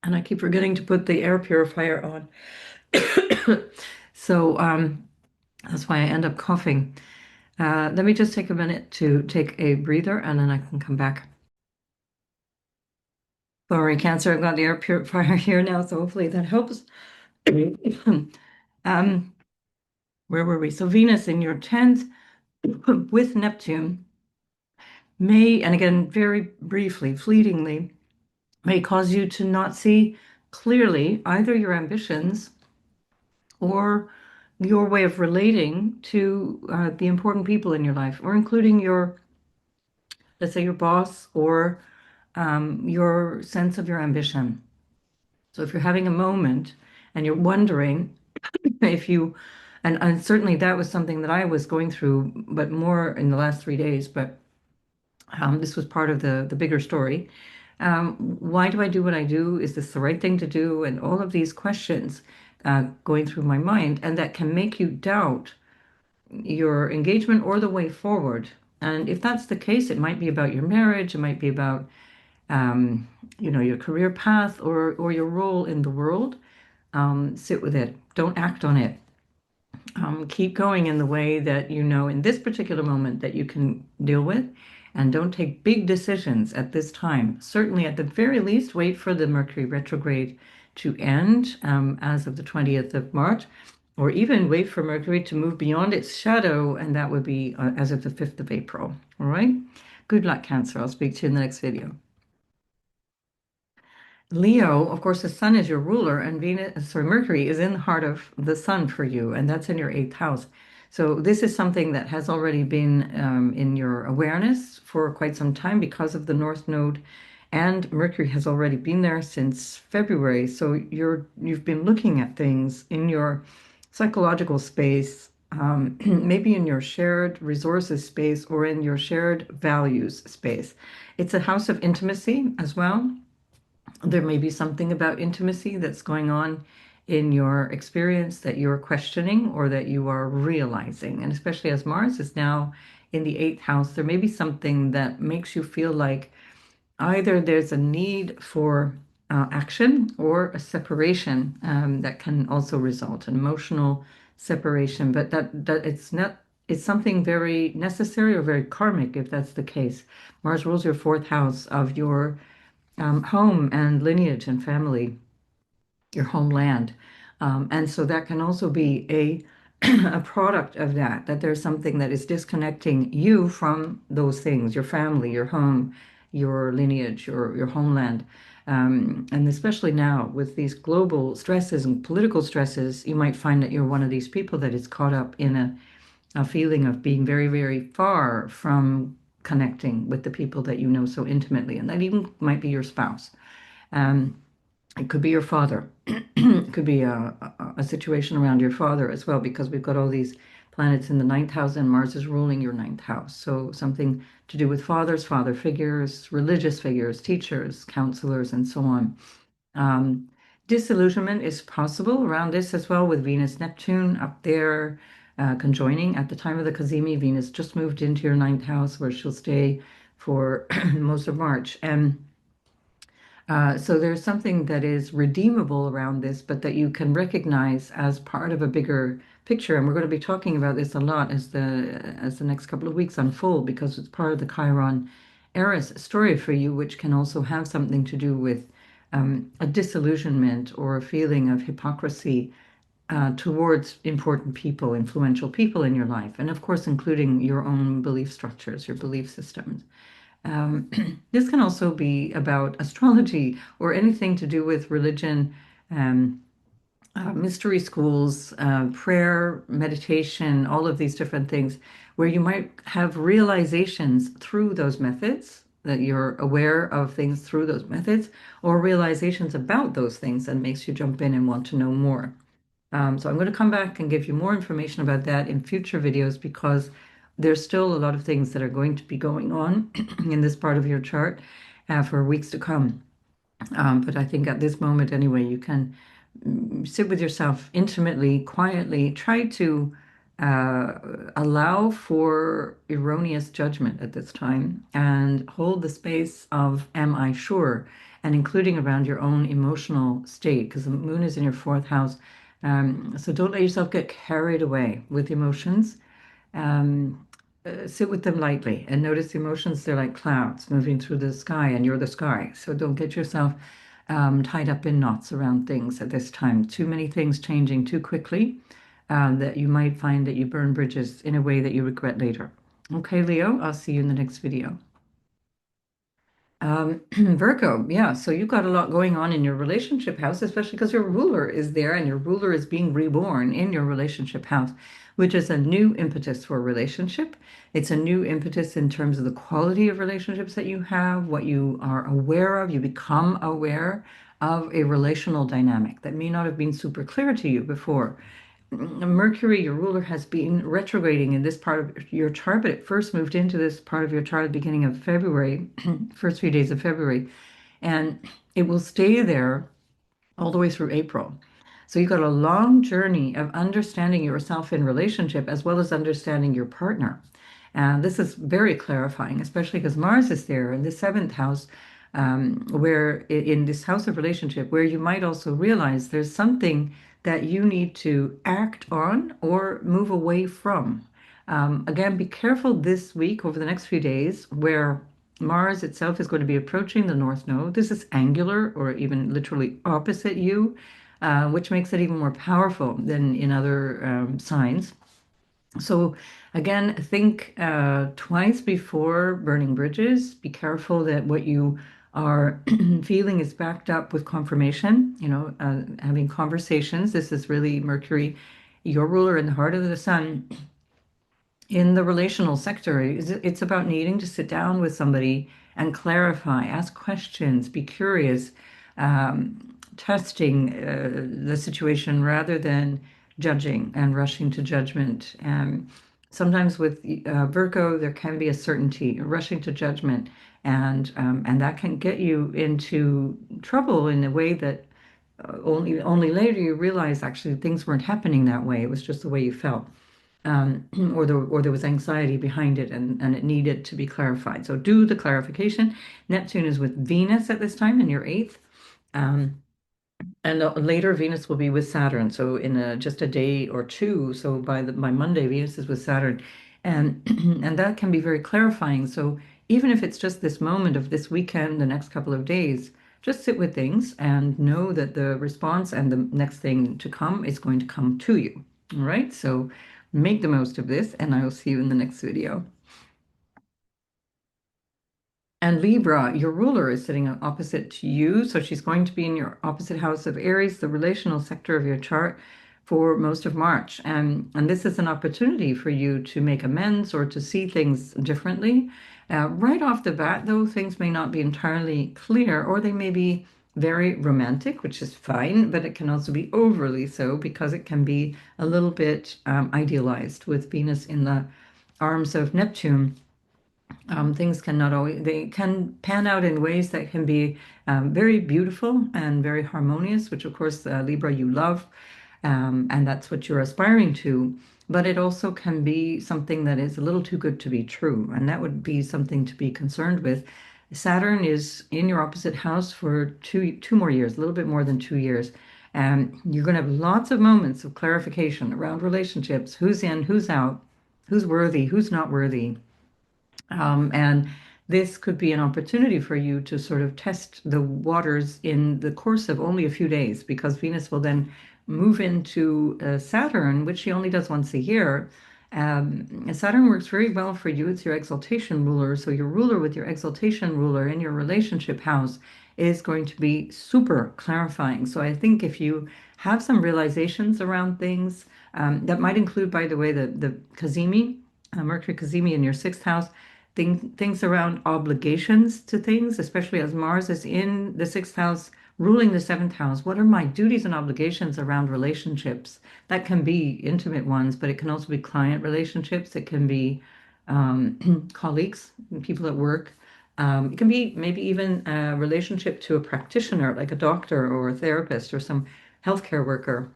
and I keep forgetting to put the air purifier on. So that's why I end up coughing. Let me just take a minute to take a breather and then I can come back. Sorry, Cancer, I've got the air purifier here now, so hopefully that helps. Um, where were we? So Venus in your 10th with Neptune may, and again, very briefly, fleetingly, may cause you to not see clearly either your ambitions or your way of relating to the important people in your life, or including your, let's say, your boss or your sense of your ambition. So if you're having a moment and you're wondering if you, and certainly that was something that I was going through, but more in the last 3 days, but this was part of the bigger story. Why do I do what I do? Is this the right thing to do? And all of these questions going through my mind, and that can make you doubt your engagement or the way forward. And if that's the case, it might be about your marriage, it might be about um, your career path or your role in the world. Sit with it. Don't act on it. Keep going in the way that you know in this particular moment that you can deal with, and don't take big decisions at this time. Certainly, at the very least, wait for the Mercury retrograde to end as of the 20th of March, or even wait for Mercury to move beyond its shadow, and that would be as of the 5th of April. All right? Good luck, Cancer. I'll speak to you in the next video. Leo, of course, the sun is your ruler, and Venus, sorry, Mercury is in the heart of the sun for you, and that's in your eighth house. So this is something that has already been in your awareness for quite some time because of the North Node, and Mercury has already been there since February. So you've been looking at things in your psychological space, maybe in your shared resources space or in your shared values space. It's a house of intimacy as well. There may be something about intimacy that's going on in your experience that you're questioning or that you are realizing. And especially as Mars is now in the eighth house, there may be something that makes you feel like either there's a need for action or a separation that can also result in emotional separation. But that it's something very necessary or very karmic if that's the case. Mars rules your fourth house of your home and lineage and family, your homeland. And so that can also be a product of that there's something that is disconnecting you from those things, your family, your home, your lineage, your homeland. And especially now with these global stresses and political stresses, you might find that you're one of these people that is caught up in a feeling of being very, very far from connecting with the people that you know so intimately. And that even might be your spouse. Um, it could be your father. It could be a situation around your father as well, because we've got all these planets in the ninth house and Mars is ruling your ninth house. So something to do with fathers, father figures, religious figures, teachers, counselors, and so on. Um, Disillusionment is possible around this as well with Venus Neptune up there conjoining. At the time of the Cazimi, Venus just moved into your ninth house where she'll stay for most of March. And so there's something that is redeemable around this, but that you can recognize as part of a bigger picture. And we're going to be talking about this a lot as the next couple of weeks unfold, because it's part of the Chiron Aries story for you, which can also have something to do with a disillusionment or a feeling of hypocrisy towards important people, influential people in your life, and of course, including your own belief structures, your belief systems. Um, this can also be about astrology or anything to do with religion, um, mystery schools, prayer, meditation, all of these different things, where you might have realizations through those methods, that you're aware of things through those methods, or realizations about those things that makes you jump in and want to know more. So I'm going to come back and give you more information about that in future videos because there's still a lot of things that are going to be going on in this part of your chart for weeks to come. But I think at this moment, anyway, you can sit with yourself intimately, quietly, try to uh, allow for erroneous judgment at this time and hold the space of, am I sure? And including around your own emotional state, because the moon is in your fourth house. So don't let yourself get carried away with emotions. Um, Sit with them lightly and notice the emotions. They're like clouds moving through the sky, and you're the sky. So don't get yourself tied up in knots around things at this time. Too many things changing too quickly that you might find that you burn bridges in a way that you regret later. Okay, Leo, I'll see you in the next video. Virgo, yeah, so you've got a lot going on in your relationship house, especially because your ruler is there and your ruler is being reborn in your relationship house, which is a new impetus for a relationship. It's a new impetus in terms of the quality of relationships that you have, what you are aware of. You become aware of a relational dynamic that may not have been super clear to you before. Mercury, your ruler, has been retrograding in this part of your chart, but it first moved into this part of your chart at the beginning of February, first few days of February, and it will stay there all the way through April. So you've got a long journey of understanding yourself in relationship as well as understanding your partner. And this is very clarifying, especially because Mars is there in the seventh house, where in this house of relationship, where you might also realize there's something that you need to act on or move away from. Again, be careful this week over the next few days where Mars itself is going to be approaching the North Node. This is angular or even literally opposite you, which makes it even more powerful than in other signs. So again, think twice before burning bridges. Be careful that what you are feeling is backed up with confirmation, having conversations. This is really Mercury, your ruler in the heart of the sun in the relational sector. It's about needing to sit down with somebody and clarify, ask questions, be curious, testing the situation rather than judging and rushing to judgment. Sometimes with Virgo, there can be a certainty, rushing to judgment, and that can get you into trouble in a way that only later you realize actually things weren't happening that way. It was just the way you felt, or there was anxiety behind it, and it needed to be clarified. So do the clarification. Neptune is with Venus at this time in your eighth. Um, and later, Venus will be with Saturn. So in just a day or two, so by Monday, Venus is with Saturn, and and that can be very clarifying. So even if it's just this moment of this weekend, the next couple of days, just sit with things and know that the response and the next thing to come is going to come to you. All right. So make the most of this, and I will see you in the next video. And Libra, your ruler is sitting opposite to you. So she's going to be in your opposite house of Aries, the relational sector of your chart, for most of March. And this is an opportunity for you to make amends or to see things differently. Right off the bat, though, things may not be entirely clear, or they may be very romantic, which is fine, but it can also be overly so because it can be a little bit idealized with Venus in the arms of Neptune. Things cannot always, they can pan out in ways that can be very beautiful and very harmonious, which of course, Libra, you love, and that's what you're aspiring to. But it also can be something that is a little too good to be true, and that would be something to be concerned with. Saturn is in your opposite house for two more years, a little bit more than 2 years. And you're going to have lots of moments of clarification around relationships, who's in, who's out, who's worthy, who's not worthy. And this could be an opportunity for you to sort of test the waters in the course of only a few days, because Venus will then move into Saturn, which she only does once a year. And Saturn works very well for you. It's your exaltation ruler. So your ruler with your exaltation ruler in your relationship house is going to be super clarifying. So I think if you have some realizations around things, that might include, by the way, the Cazimi, Mercury Cazimi in your sixth house, things around obligations to things, especially as Mars is in the sixth house, ruling the seventh house. What are my duties and obligations around relationships? That can be intimate ones, but it can also be client relationships. It can be colleagues, people at work. It can be maybe even a relationship to a practitioner, like a doctor or a therapist or some healthcare worker.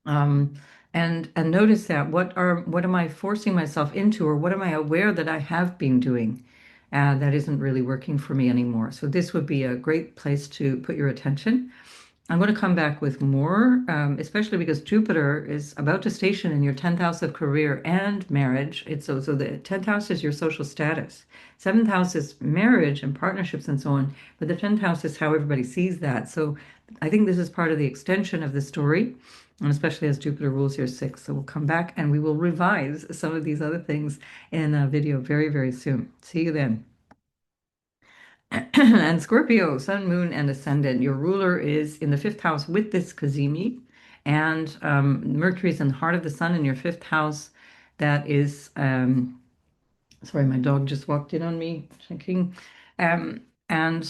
Um, and notice that what am I forcing myself into, or what am I aware that I have been doing that isn't really working for me anymore? So this would be a great place to put your attention. I'm going to come back with more, especially because Jupiter is about to station in your 10th house of career and marriage. It's so the 10th house is your social status. Seventh house is marriage and partnerships and so on. But the 10th house is how everybody sees that. So I think this is part of the extension of the story, and especially as Jupiter rules your sixth. So we'll come back and we will revise some of these other things in a video very, very soon. See you then. And Scorpio, Sun, Moon, and Ascendant. Your ruler is in the fifth house with this Cazimi, and Mercury is in the heart of the Sun in your fifth house. That is sorry, my dog just walked in on me, checking. And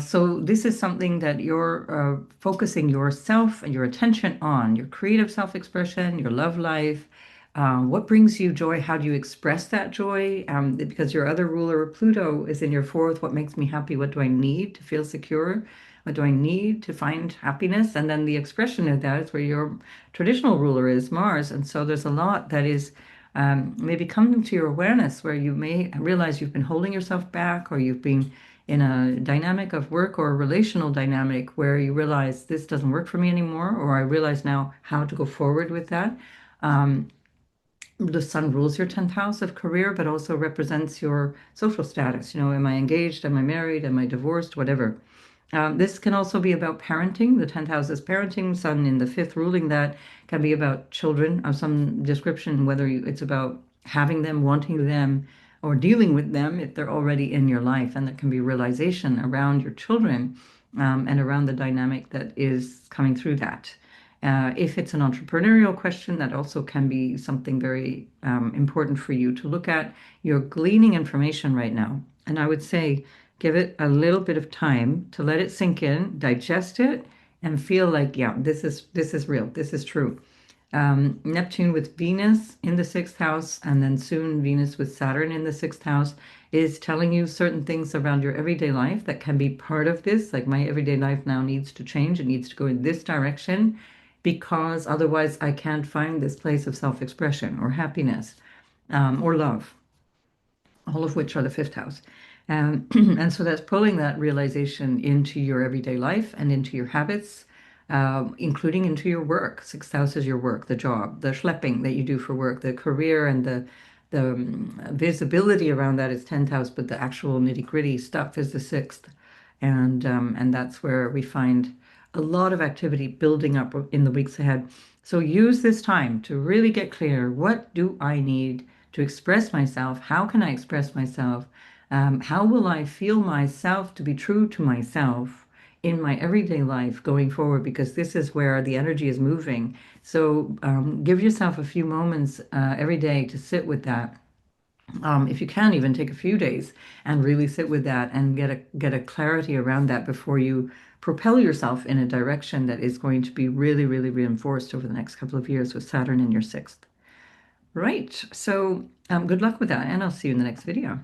so this is something that you're focusing yourself and your attention on, your creative self-expression, your love life. What brings you joy? How do you express that joy? Because your other ruler, Pluto, is in your fourth. What makes me happy? What do I need to feel secure? What do I need to find happiness? And then the expression of that is where your traditional ruler is, Mars. And so there's a lot that is maybe coming to your awareness where you may realize you've been holding yourself back, or you've been in a dynamic of work or a relational dynamic where you realize this doesn't work for me anymore, or I realize now how to go forward with that. Um, the sun rules your 10th house of career, but also represents your social status. You know, am I engaged? Am I married? Am I divorced? Whatever. This can also be about parenting. The 10th house is parenting, sun in the fifth ruling that can be about children of some description, whether it's about having them, wanting them, or dealing with them if they're already in your life. And there can be realization around your children and around the dynamic that is coming through that. If it's an entrepreneurial question, that also can be something very important for you to look at. You're gleaning information right now. And I would say, give it a little bit of time to let it sink in, digest it, and feel like, yeah, this is real. This is true. Neptune with Venus in the sixth house, and then soon Venus with Saturn in the sixth house, is telling you certain things around your everyday life that can be part of this. Like, my everyday life now needs to change. It needs to go in this direction because otherwise I can't find this place of self-expression or happiness or love, all of which are the fifth house. And so that's pulling that realization into your everyday life and into your habits, including into your work. Sixth house is your work, the job, the schlepping that you do for work, the career, and the visibility around that is 10th house, but the actual nitty-gritty stuff is the sixth. And that's where we find a lot of activity building up in the weeks ahead. So use this time to really get clear. What do I need to express myself? How can I express myself? How will I feel myself to be true to myself in my everyday life going forward? Because this is where the energy is moving. So give yourself a few moments every day to sit with that. If you can, even take a few days and really sit with that and get a clarity around that before you propel yourself in a direction that is going to be really, really reinforced over the next couple of years with Saturn in your sixth. Right. So good luck with that, and I'll see you in the next video.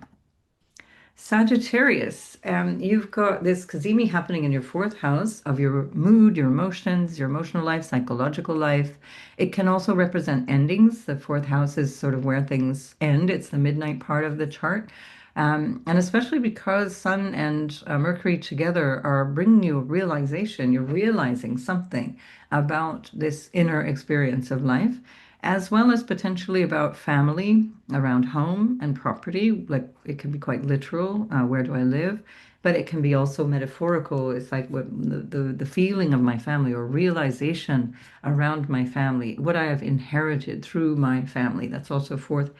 Sagittarius, you've got this Cazimi happening in your fourth house of your mood, your emotions, your emotional life, psychological life. It can also represent endings. The fourth house is sort of where things end. It's the midnight part of the chart. And especially because Sun and Mercury together are bringing you a realization, you're realizing something about this inner experience of life, as well as potentially about family, around home and property. Like, it can be quite literal, where do I live? But it can be also metaphorical. It's like what the feeling of my family, or realization around my family, what I have inherited through my family. That's also fourth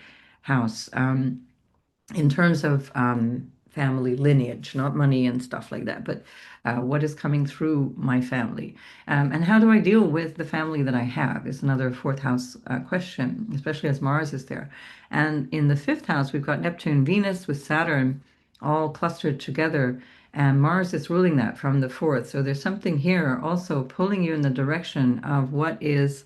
house. In terms of family lineage, not money and stuff like that, but what is coming through my family. And how do I deal with the family that I have is another fourth house question, especially as Mars is there. And in the fifth house, we've got Neptune, Venus with Saturn all clustered together, and Mars is ruling that from the fourth. So there's something here also pulling you in the direction of what is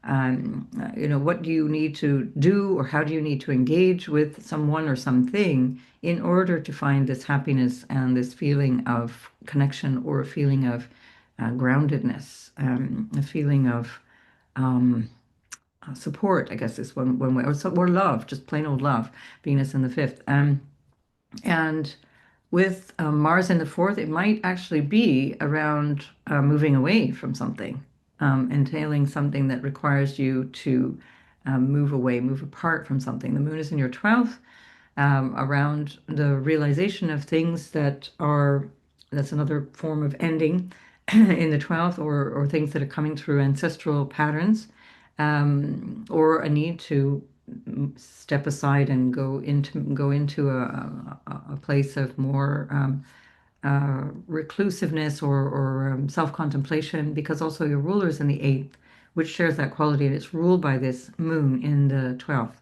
What do you need to do, or how do you need to engage with someone or something in order to find this happiness and this feeling of connection, or a feeling of groundedness, a feeling of um, support, I guess is one way, or love, just plain old love, Venus in the fifth. And with Mars in the fourth, it might actually be around moving away from something, entailing something that requires you to move away, move apart from something. The moon is in your 12th, around the realization of things that's another form of ending in the 12th, or things that are coming through ancestral patterns, or a need to step aside and go into a place of more reclusiveness, or self-contemplation, because also your ruler is in the eighth, which shares that quality, and it's ruled by this moon in the 12th.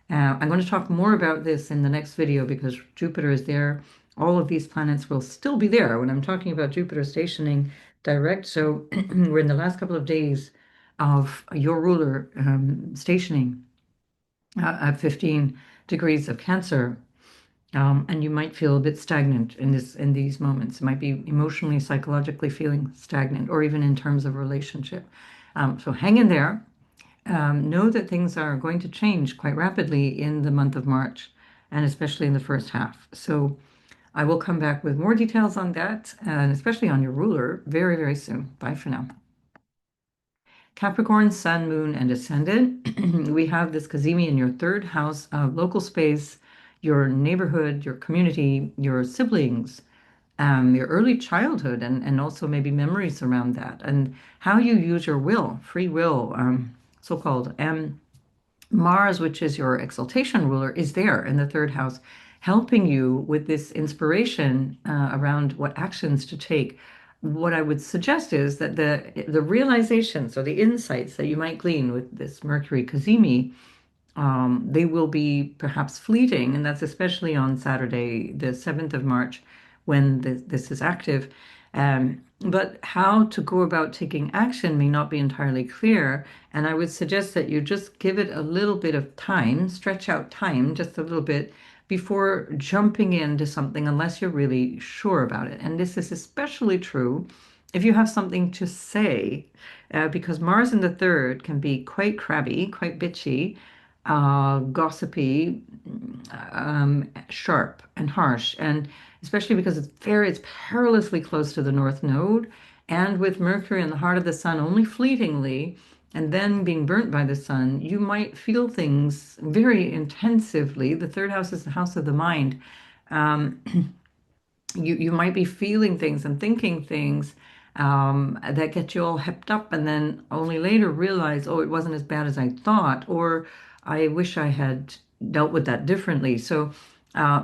I'm going to talk more about this in the next video because Jupiter is there. All of these planets will still be there when I'm talking about Jupiter stationing direct. So we're in the last couple of days of your ruler stationing at 15 degrees of Cancer. And you might feel a bit stagnant in these moments. It might be emotionally, psychologically feeling stagnant, or even in terms of relationship. So hang in there. Know that things are going to change quite rapidly in the month of March, and especially in the first half. So I will come back with more details on that, and especially on your ruler, very, very soon. Bye for now. Capricorn, Sun, Moon, and Ascendant. We have this Cazimi in your third house of local space, your neighborhood, your community, your siblings, your early childhood, and also maybe memories around that, and how you use your will, free will, so-called. Mars, which is your exaltation ruler, is there in the third house, helping you with this inspiration around what actions to take. What I would suggest is that the realizations or the insights that you might glean with this Mercury Cazimi, they will be perhaps fleeting, and that's especially on Saturday, the 7th of March, when this is active. But how to go about taking action may not be entirely clear, and I would suggest that you just give it a little bit of time, stretch out time just a little bit before jumping into something unless you're really sure about it. And this is especially true if you have something to say, because Mars in the third can be quite crabby, quite bitchy, gossipy, sharp and harsh, and especially because it's perilously close to the North Node, and with Mercury in the heart of the Sun only fleetingly, and then being burnt by the Sun, you might feel things very intensively. The third house is the house of the mind. Um, you might be feeling things and thinking things that get you all hepped up, and then only later realize, oh, it wasn't as bad as I thought, or I wish I had dealt with that differently. So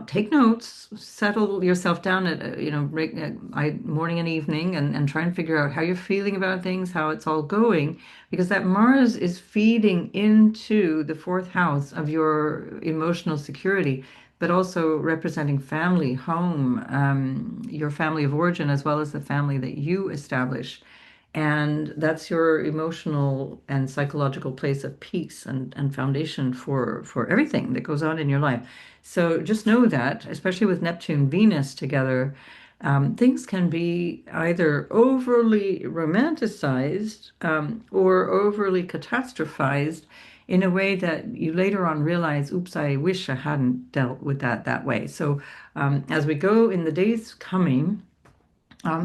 take notes, settle yourself down at morning and evening, and try and figure out how you're feeling about things, how it's all going, because that Mars is feeding into the fourth house of your emotional security, but also representing family, home, your family of origin, as well as the family that you establish. And that's your emotional and psychological place of peace and foundation for everything that goes on in your life. So just know that, especially with Neptune, Venus together, things can be either overly romanticized, or overly catastrophized in a way that you later on realize, oops, I wish I hadn't dealt with that way. So as we go in the days coming,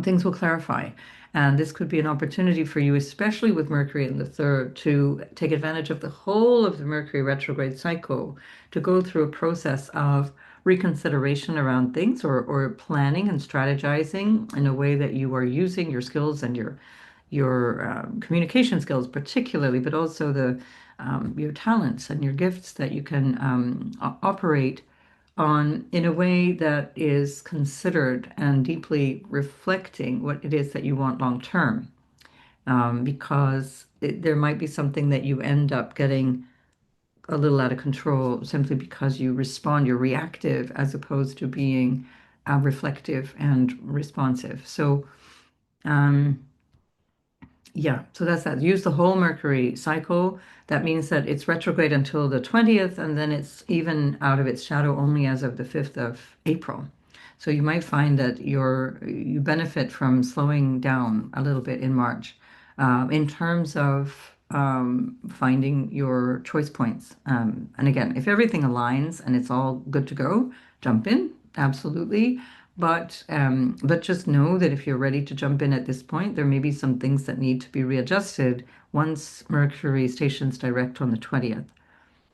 things will clarify. And this could be an opportunity for you, especially with Mercury in the third, to take advantage of the whole of the Mercury retrograde cycle, to go through a process of reconsideration around things, or planning and strategizing in a way that you are using your skills and your communication skills particularly, but also your talents and your gifts that you can operate on in a way that is considered and deeply reflecting what it is that you want long term. Because there might be something that you end up getting a little out of control simply because you're reactive as opposed to being reflective and responsive. So, um, Yeah, so that's that. Use the whole Mercury cycle. That means that it's retrograde until the 20th, and then it's even out of its shadow only as of the 5th of April. So you might find that you benefit from slowing down a little bit in March, in terms of finding your choice points. And again, if everything aligns and it's all good to go, jump in, absolutely. But just know that if you're ready to jump in at this point, there may be some things that need to be readjusted once Mercury stations direct on the 20th.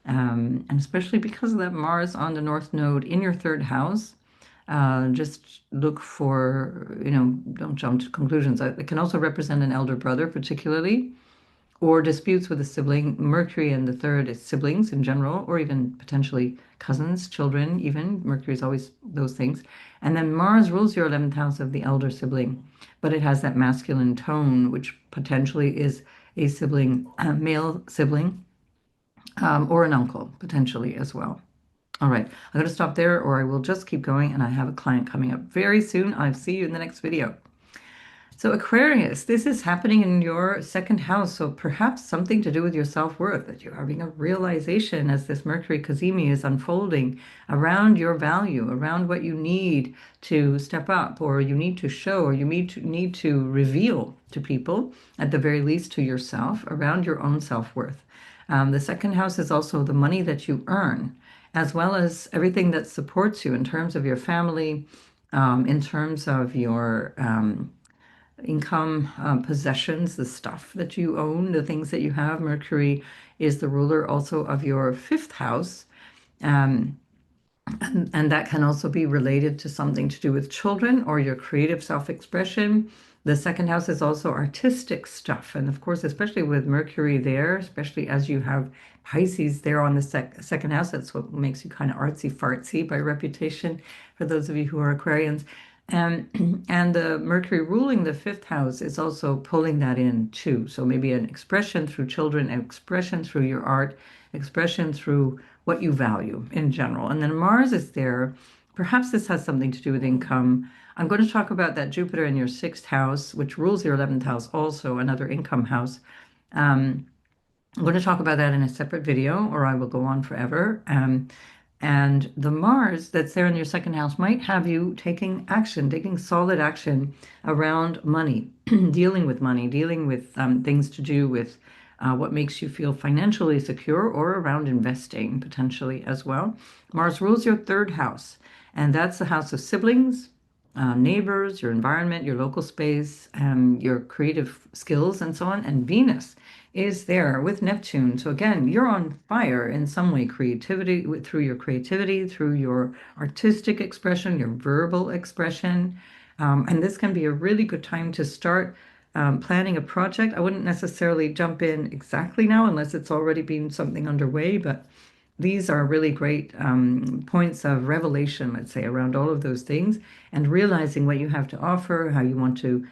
And especially because of that Mars on the North Node in your third house, just look for, don't jump to conclusions. It can also represent an elder brother, particularly, or disputes with a sibling. Mercury in the third is siblings in general, or even potentially cousins, children, even. Mercury is always those things. And then Mars rules your 11th house of the elder sibling, but it has that masculine tone, which potentially is a sibling, male sibling, or an uncle, potentially as well. All right, I'm going to stop there, or I will just keep going, and I have a client coming up very soon. I'll see you in the next video. So, Aquarius, this is happening in your second house. So, perhaps something to do with your self-worth, that you're having a realization as this Mercury Cazimi is unfolding around your value, around what you need to step up, or you need to show, or you need to reveal to people, at the very least to yourself, around your own self-worth. The second house is also the money that you earn, as well as everything that supports you in terms of your family, in terms of your income, possessions, the stuff that you own, the things that you have. Mercury is the ruler also of your fifth house. Um, and that can also be related to something to do with children or your creative self-expression. The second house is also artistic stuff. And of course, especially with Mercury there, especially as you have Pisces there on the second house, that's what makes you kind of artsy fartsy by reputation for those of you who are Aquarians. And the Mercury ruling the fifth house is also pulling that in too. So maybe an expression through children, an expression through your art, expression through what you value in general. And then Mars is there. Perhaps this has something to do with income. I'm going to talk about that Jupiter in your sixth house, which rules your 11th house, also another income house. Um, I'm going to talk about that in a separate video, or I will go on forever. And the Mars that's there in your second house might have you taking action, taking solid action around money, dealing with money, dealing with things to do with what makes you feel financially secure, or around investing potentially as well. Mars rules your third house, and that's the house of siblings, neighbors, your environment, your local space, your creative skills, and so on. And Venus is there with Neptune. So again, you're on fire in some way, creativity, through your creativity, through your artistic expression, your verbal expression. And this can be a really good time to start planning a project. I wouldn't necessarily jump in exactly now unless it's already been something underway, but these are really great points of revelation, let's say, around all of those things, and realizing what you have to offer, how you want to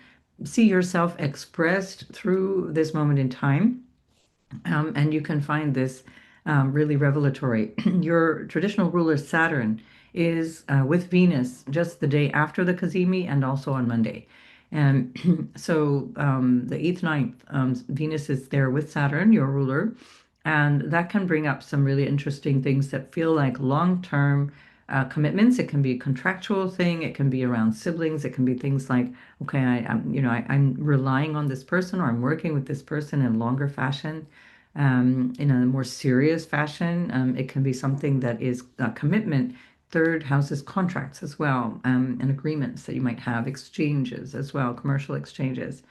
see yourself expressed through this moment in time. And you can find this really revelatory. Your traditional ruler, Saturn, is with Venus just the day after the Cazimi and also on Monday. And so the 8th, 9th, Venus is there with Saturn, your ruler, and that can bring up some really interesting things that feel like long-term commitments. It can be a contractual thing. It can be around siblings. It can be things like, okay, I'm relying on this person, or I'm working with this person in longer fashion, in a more serious fashion. It can be something that is a commitment. Third house is contracts as well, and agreements that you might have, exchanges as well, commercial exchanges.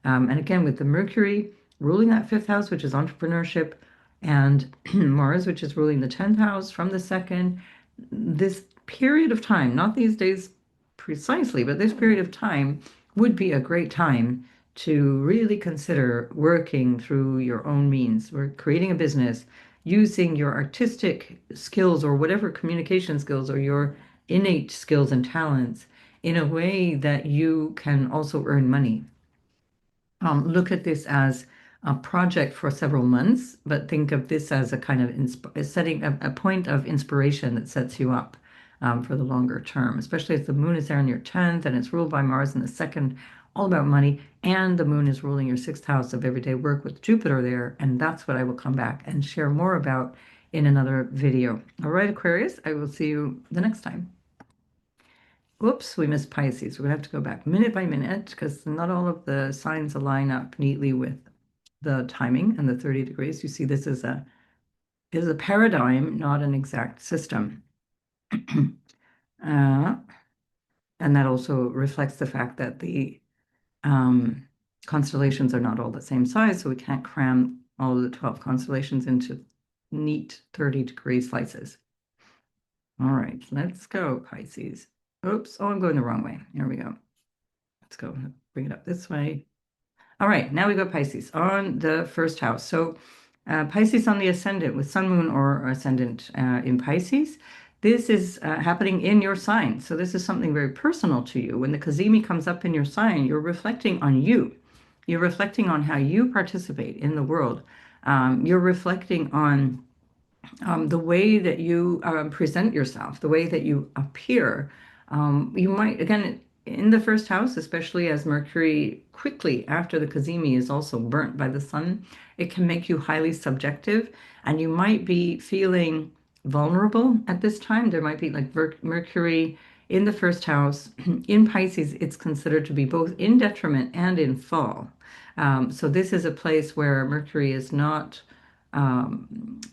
And again, with the Mercury ruling that fifth house, which is entrepreneurship, and Mars, which is ruling the 10th house from the second, this period of time, not these days precisely, but this period of time would be a great time to really consider working through your own means. We're creating a business using your artistic skills, or whatever communication skills, or your innate skills and talents, in a way that you can also earn money. Look at this as a project for several months, but think of this as a kind of setting a point of inspiration that sets you up for the longer term, especially if the moon is there in your 10th and it's ruled by Mars in the second. all about money. And the moon is ruling your sixth house of everyday work with Jupiter there. And that's what I will come back and share more about in another video. All right, Aquarius, I will see you the next time. Whoops, we missed Pisces. We're gonna have to go back minute by minute because not all of the signs align up neatly with the timing and the 30 degrees. You see, this is a paradigm, not an exact system. Uh, and that also reflects the fact that the um, constellations are not all the same size, so we can't cram all of the 12 constellations into neat 30-degree slices. All right, let's go, Pisces. Oops, oh, I'm going the wrong way. Here we go. Let's go bring it up this way. All right, now we go Pisces on the first house. So Pisces on the ascendant with sun, moon, or ascendant in Pisces. This is happening in your sign. So this is something very personal to you. When the Cazimi comes up in your sign, you're reflecting on you. You're reflecting on how you participate in the world. You're reflecting on the way that you present yourself, the way that you appear. You might, again, in the first house, especially as Mercury quickly after the Cazimi is also burnt by the sun, it can make you highly subjective, and you might be feeling vulnerable at this time. There might be like Mercury in the first house. In Pisces, it's considered to be both in detriment and in fall. So this is a place where Mercury is not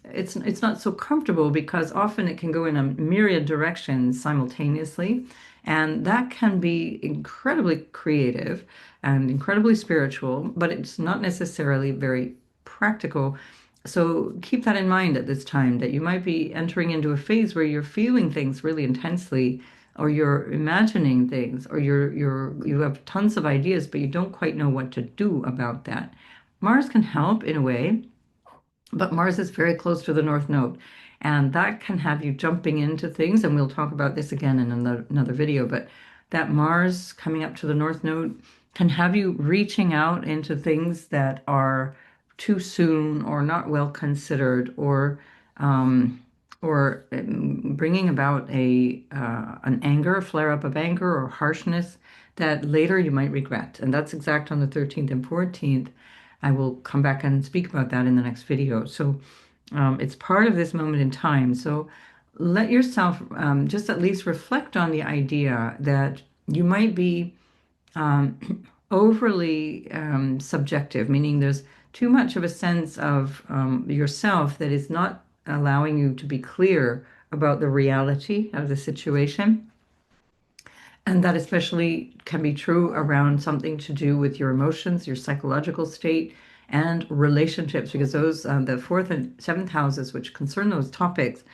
it's not so comfortable because often it can go in a myriad directions simultaneously, and that can be incredibly creative and incredibly spiritual, but it's not necessarily very practical. So keep that in mind at this time that you might be entering into a phase where you're feeling things really intensely, or you're imagining things, or you have tons of ideas, but you don't quite know what to do about that. Mars can help in a way, but Mars is very close to the North Node, and that can have you jumping into things. And we'll talk about this again in another video. But that Mars coming up to the North Node can have you reaching out into things that are too soon or not well considered, um, or bringing about a an anger, a flare up of anger or harshness that later you might regret. And that's exact on the 13th and 14th. I will come back and speak about that in the next video. So it's part of this moment in time. So let yourself just at least reflect on the idea that you might be um, overly subjective, meaning there's too much of a sense of yourself that is not allowing you to be clear about the reality of the situation. And that especially can be true around something to do with your emotions, your psychological state, and relationships, because those, the fourth and seventh houses, which concern those topics,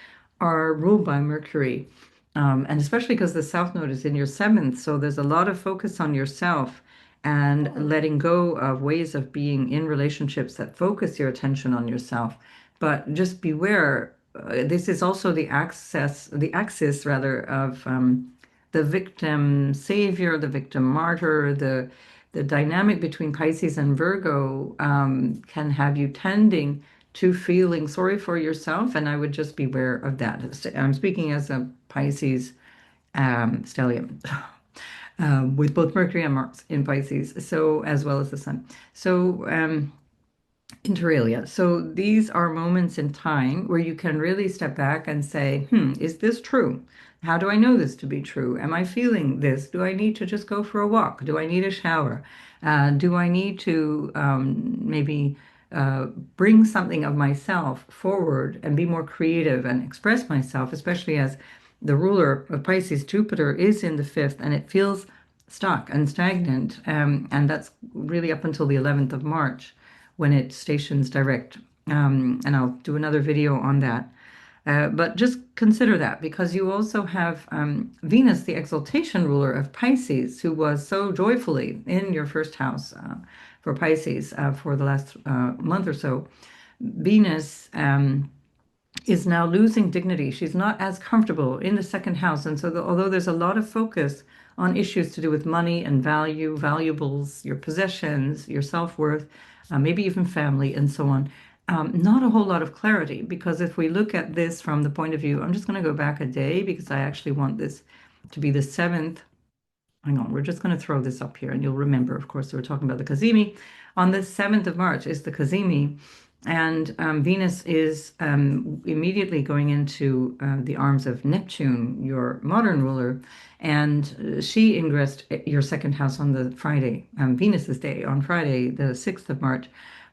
are ruled by Mercury. And especially because the South Node is in your seventh, so there's a lot of focus on yourself and letting go of ways of being in relationships that focus your attention on yourself. But just beware, this is also the axis rather of the victim savior, the victim martyr, the dynamic between Pisces and Virgo can have you tending to feeling sorry for yourself, and I would just beware of that. I'm speaking as a Pisces stellium. With both Mercury and Mars in Pisces, so as well as the Sun. So inter alia. So these are moments in time where you can really step back and say, is this true? How do I know this to be true? Am I feeling this? Do I need to just go for a walk? Do I need a shower? Do I need to maybe bring something of myself forward and be more creative and express myself, especially as the ruler of Pisces, Jupiter, is in the fifth and it feels stuck and stagnant. And that's really up until the 11th of March when it stations direct. And I'll do another video on that. But just consider that because you also have Venus, the exaltation ruler of Pisces, who was so joyfully in your first house for Pisces for the last month or so. Venus is now losing dignity. She's not as comfortable in the second house. And so, although there's a lot of focus on issues to do with money and value, valuables, your possessions, your self-worth, maybe even family, and so on, not a whole lot of clarity. Because if we look at this from the point of view, I'm just going to go back a day because I actually want this to be the 7th hang on, we're just going to throw this up here and you'll remember, of course, we're talking about the Cazimi. On the 7th of March is the Cazimi, and Venus is immediately going into the arms of Neptune, your modern ruler, and she ingressed your second house on the Friday, Venus's day, on Friday, the 6th of March.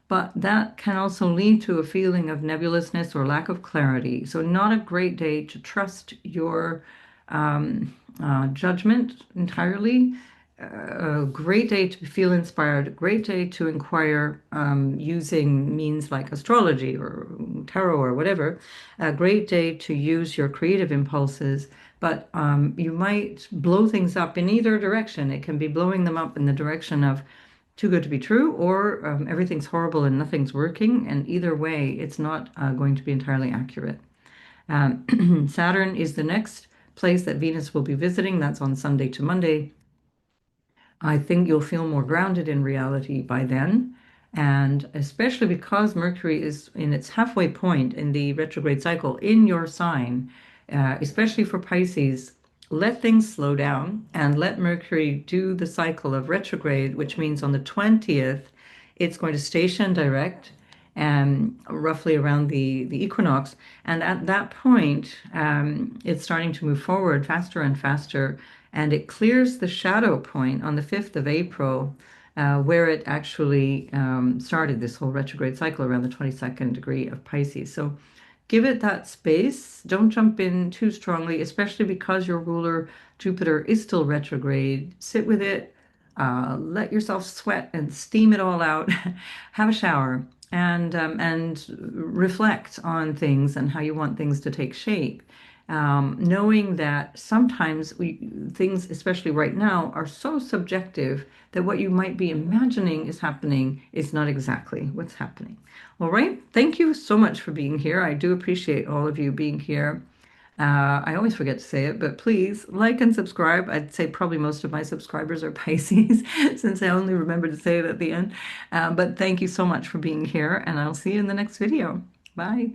But that can also lead to a feeling of nebulousness or lack of clarity. So, not a great day to trust your judgment entirely. A great day to feel inspired, a great day to inquire using means like astrology or tarot or whatever. A great day to use your creative impulses, but you might blow things up in either direction. It can be blowing them up in the direction of too good to be true, or everything's horrible and nothing's working. And either way, it's not going to be entirely accurate. Saturn is the next place that Venus will be visiting. That's on Sunday to Monday. I think you'll feel more grounded in reality by then. And especially because Mercury is in its halfway point in the retrograde cycle in your sign, especially for Pisces, let things slow down and let Mercury do the cycle of retrograde, which means on the 20th, it's going to station direct roughly around the equinox. And at that point, it's starting to move forward faster and faster. And it clears the shadow point on the 5th of April, where it actually started this whole retrograde cycle around the 22nd degree of Pisces. So give it that space. Don't jump in too strongly, especially because your ruler, Jupiter, is still retrograde. Sit with it, let yourself sweat and steam it all out. Have a shower and reflect on things and how you want things to take shape. Knowing that sometimes things, especially right now, are so subjective that what you might be imagining is happening is not exactly what's happening. All right. Thank you so much for being here. I do appreciate all of you being here. I always forget to say it, but please like and subscribe. I'd say probably most of my subscribers are Pisces since I only remember to say it at the end. But thank you so much for being here, and I'll see you in the next video. Bye.